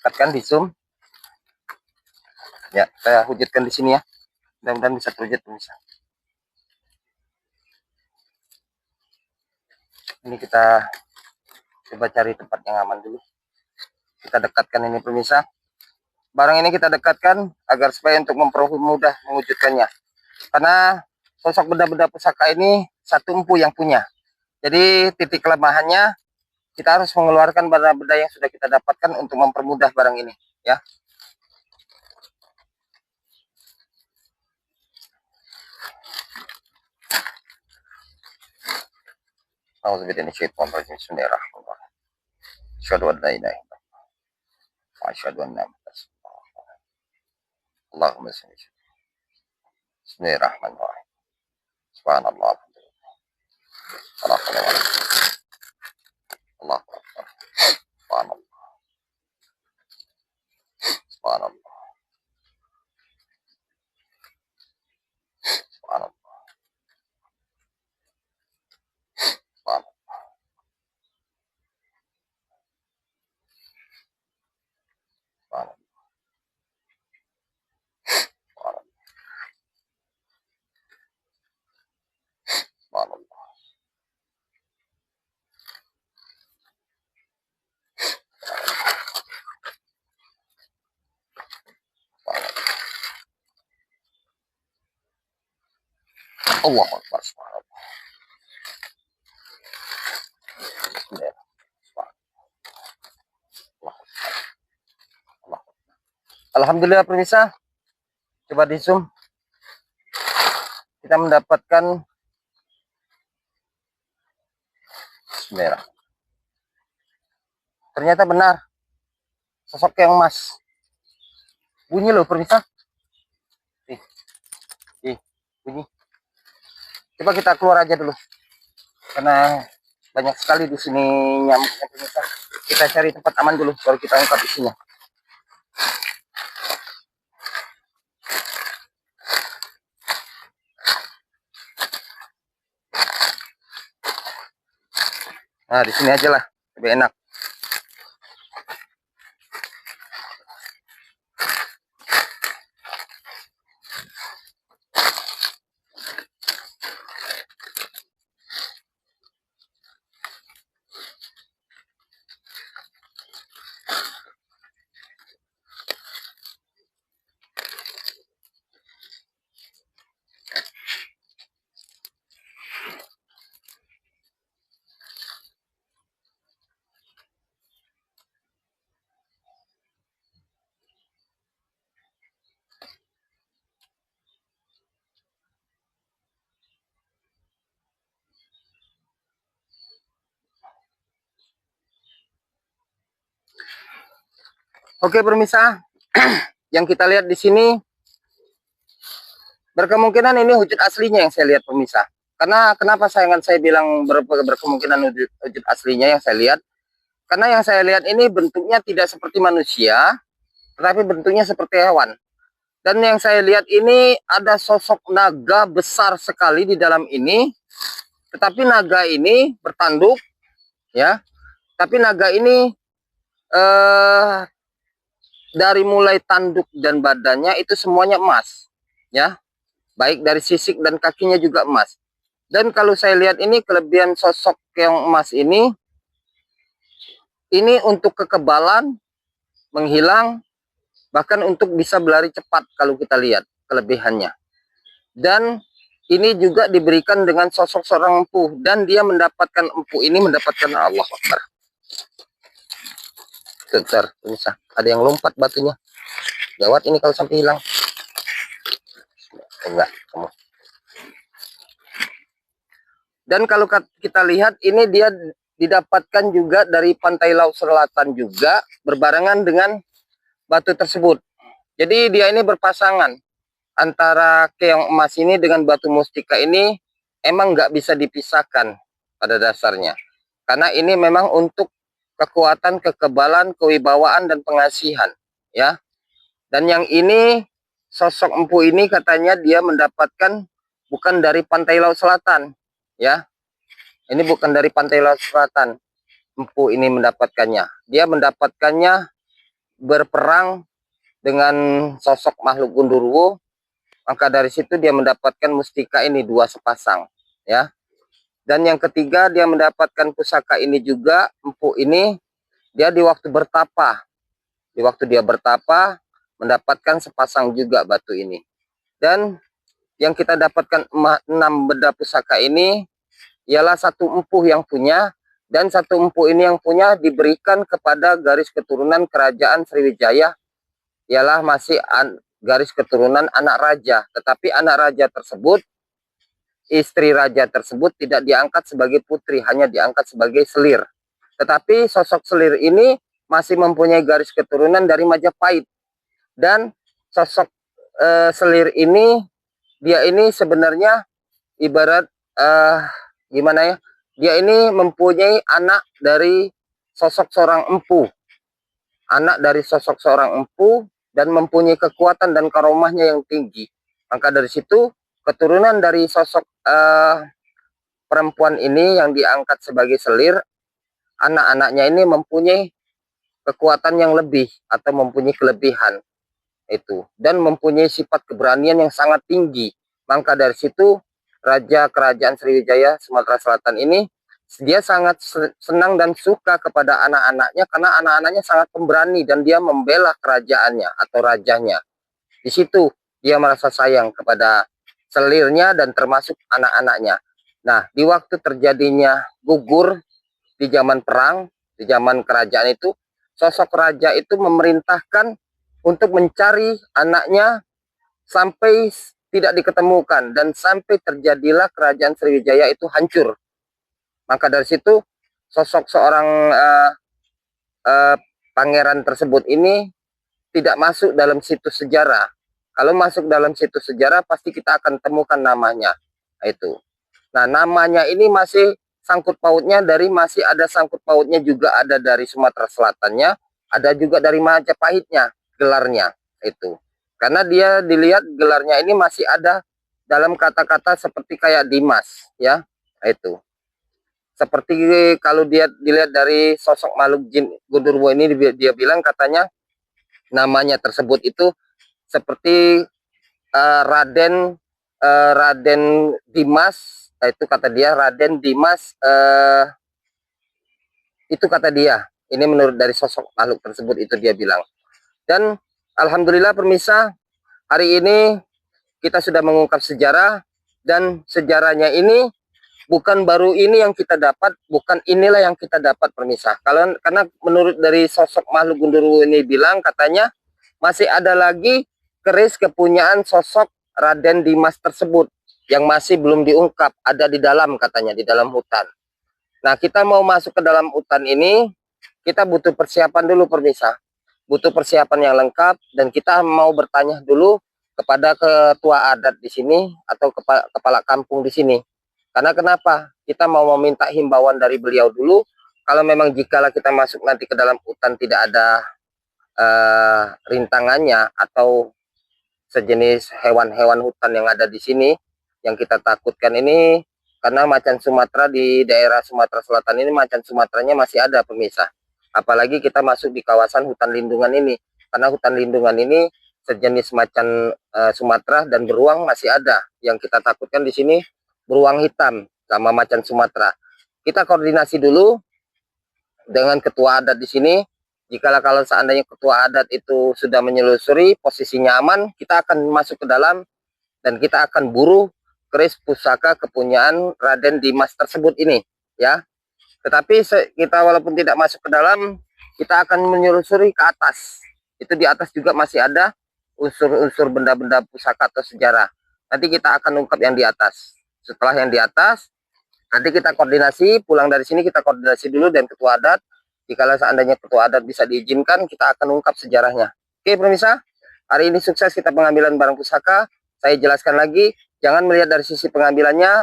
Speaker 1: Dekatkan di zoom. Ya, saya wujudkan di sini ya. Mudah-mudahan bisa terwujud pemirsa. Ini kita coba cari tempat yang aman dulu. Kita dekatkan ini pemirsa. Barang ini kita dekatkan agar supaya untuk mempermudah mewujudkannya. Karena sosok benda-benda pusaka ini satu empu yang punya. Jadi titik kelemahannya kita harus mengeluarkan benda-benda yang sudah kita dapatkan untuk mempermudah barang ini, ya. Bismillahirrahmanirrahim. Asyhadu an la ilaha illallah wa asyhadu anna Muhammadan. Allahumma shalli. Bismillahirrahmanirrahim. Subhanallah. Allahu akbar. Subhanallah. Subhanallah. Subhanallah. Subhanallah. Subhanallah. Subhanallah. Allahu akbar. Subhanallah. Alhamdulillah pemirsa. Coba di zoom. Kita mendapatkan merah. Ternyata benar. Sosok yang emas. Bunyi loh pemirsa. Bunyi. Coba kita keluar aja dulu. Karena banyak sekali di sini nyamuknya pemirsa. Kita cari tempat aman dulu baru kita angkat isinya. Nah, di sini aja lah, lebih enak. Oke pemirsa, yang kita lihat di sini berkemungkinan ini wujud aslinya yang saya lihat pemirsa. Karena kenapa saya bilang berkemungkinan wujud aslinya yang saya lihat? Karena yang saya lihat ini bentuknya tidak seperti manusia, tetapi bentuknya seperti hewan. Dan yang saya lihat ini ada sosok naga besar sekali di dalam ini. Tetapi naga ini bertanduk, ya. Tapi naga ini dari mulai tanduk dan badannya itu semuanya emas, ya. Baik dari sisik dan kakinya juga emas. Dan kalau saya lihat ini kelebihan sosok keong emas ini untuk kekebalan, menghilang, bahkan untuk bisa berlari cepat kalau kita lihat kelebihannya. Dan ini juga diberikan dengan sosok seorang empu, dan dia mendapatkan empu ini mendapatkan Allah Akbar. Sebentar, bisa ada yang lompat batunya. Gawat ini kalau sampai hilang. Enggak, kamu. Dan kalau kita lihat ini dia didapatkan juga dari pantai laut selatan juga berbarengan dengan batu tersebut. Jadi dia ini berpasangan antara keong emas ini dengan batu mustika ini emang nggak bisa dipisahkan pada dasarnya. Karena ini memang untuk kekuatan, kekebalan, kewibawaan dan pengasihan, ya. Dan yang ini sosok empu ini katanya dia mendapatkan bukan dari pantai laut selatan, ya. Ini bukan dari pantai laut selatan. Empu ini mendapatkannya. Dia mendapatkannya berperang dengan sosok makhluk Gundurwo. Maka dari situ dia mendapatkan mustika ini 2 sepasang, ya. Dan yang ketiga dia mendapatkan pusaka ini juga, empu ini dia di waktu bertapa. Di waktu dia bertapa mendapatkan sepasang juga batu ini. Dan yang kita dapatkan 6 benda pusaka ini ialah 1 empu yang punya, dan 1 empu ini yang punya diberikan kepada garis keturunan kerajaan Sriwijaya, ialah masih garis keturunan anak raja. Tetapi anak raja tersebut, istri raja tersebut tidak diangkat sebagai putri, hanya diangkat sebagai selir. Tetapi sosok selir ini masih mempunyai garis keturunan dari Majapahit. Dan sosok selir ini, dia ini sebenarnya ibarat gimana ya, dia ini mempunyai anak dari sosok seorang empu. Anak dari sosok seorang empu dan mempunyai kekuatan dan karomahnya yang tinggi. Maka dari situ keturunan dari sosok perempuan ini yang diangkat sebagai selir, anak-anaknya ini mempunyai kekuatan yang lebih atau mempunyai kelebihan itu, dan mempunyai sifat keberanian yang sangat tinggi. Maka dari situ Raja Kerajaan Sriwijaya Sumatera Selatan ini dia sangat senang dan suka kepada anak-anaknya, karena anak-anaknya sangat pemberani dan dia membela kerajaannya atau rajanya. Di situ dia merasa sayang kepada selirnya dan termasuk anak-anaknya. Nah, di waktu terjadinya gugur di zaman perang, di zaman kerajaan itu, sosok raja itu memerintahkan untuk mencari anaknya sampai tidak diketemukan, dan sampai terjadilah kerajaan Sriwijaya itu hancur. Maka dari situ sosok seorang pangeran tersebut ini tidak masuk dalam situs sejarah. Kalau masuk dalam situs sejarah pasti kita akan temukan namanya. Itu. Nah, namanya ini masih sangkut pautnya masih ada sangkut pautnya juga, ada dari Sumatera Selatannya, ada juga dari Majapahitnya gelarnya itu. Karena dia dilihat gelarnya ini masih ada dalam kata-kata seperti kayak Dimas, ya. Itu. Seperti kalau dia dilihat dari sosok makhluk jin Gundurwo ini, dia bilang katanya namanya tersebut itu seperti Raden Dimas, itu kata dia Raden Dimas, itu kata dia. Ini menurut dari sosok makhluk tersebut, itu dia bilang. Dan alhamdulillah pemirsa, hari ini kita sudah mengungkap sejarah, dan sejarahnya ini bukan baru ini yang kita dapat, bukan inilah yang kita dapat pemirsa. Karena menurut dari sosok makhluk Gundurwo ini bilang katanya masih ada lagi keris kepunyaan sosok Raden Dimas tersebut yang masih belum diungkap, ada di dalam katanya, di dalam hutan. Nah, kita mau masuk ke dalam hutan ini, kita butuh persiapan dulu pemirsa. butuh persiapan yang lengkap, dan kita mau bertanya dulu kepada ketua adat di sini atau kepala kampung di sini. Karena kenapa? Kita mau meminta himbauan dari beliau dulu. Kalau memang jikalau kita masuk nanti ke dalam hutan tidak ada rintangannya atau sejenis hewan-hewan hutan yang ada di sini, yang kita takutkan ini karena macan Sumatera di daerah Sumatera Selatan ini, macan Sumateranya masih ada pemirsa. Apalagi kita masuk di kawasan hutan lindungan ini, karena hutan lindungan ini sejenis macan Sumatera dan beruang masih ada. Yang kita takutkan di sini beruang hitam sama macan Sumatera. Kita koordinasi dulu dengan ketua adat di sini. Jikalau kalau seandainya ketua adat itu sudah menyelusuri posisinya aman, kita akan masuk ke dalam dan kita akan buru keris pusaka kepunyaan Raden Dimas tersebut ini, ya. Tetapi kita walaupun tidak masuk ke dalam, kita akan menyelusuri ke atas. Itu di atas juga masih ada unsur-unsur benda-benda pusaka atau sejarah. Nanti kita akan ungkap yang di atas. Setelah yang di atas, nanti kita koordinasi, pulang dari sini kita koordinasi dulu dan ketua adat. Jika seandainya ketua adat bisa diizinkan, kita akan ungkap sejarahnya. Oke, pemirsa, hari ini sukses kita pengambilan barang pusaka. Saya jelaskan lagi, jangan melihat dari sisi pengambilannya.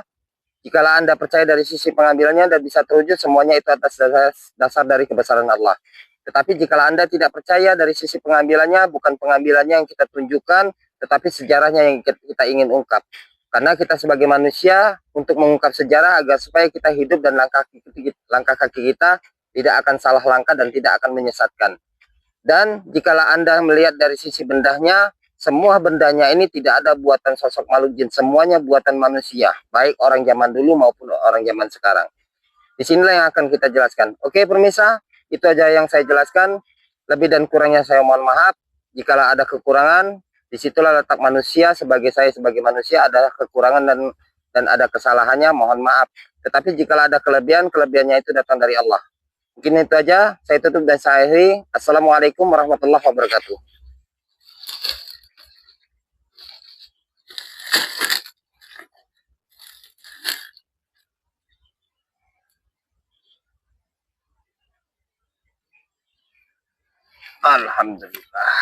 Speaker 1: Jikalau Anda percaya dari sisi pengambilannya dan bisa terwujud, semuanya itu atas dasar dari kebesaran Allah. Tetapi jikalau Anda tidak percaya dari sisi pengambilannya, bukan pengambilannya yang kita tunjukkan, tetapi sejarahnya yang kita ingin ungkap. Karena kita sebagai manusia, untuk mengungkap sejarah agar supaya kita hidup dan langkah kaki kita tidak akan salah langkah dan tidak akan menyesatkan. Dan jikalau Anda melihat dari sisi bendahnya, semua bendanya ini tidak ada buatan sosok makhluk jin, semuanya buatan manusia, baik orang zaman dulu maupun orang zaman sekarang. Disinilah yang akan kita jelaskan. Oke pemirsa, itu aja yang saya jelaskan. Lebih dan kurangnya saya mohon maaf. Jikalau ada kekurangan, disitulah letak manusia. Saya sebagai manusia ada kekurangan dan ada kesalahannya, mohon maaf. Tetapi jikalau ada kelebihan, kelebihannya itu datang dari Allah. Mungkin itu aja, saya tutup dan saya akhiri. Assalamualaikum warahmatullahi wabarakatuh. Alhamdulillah.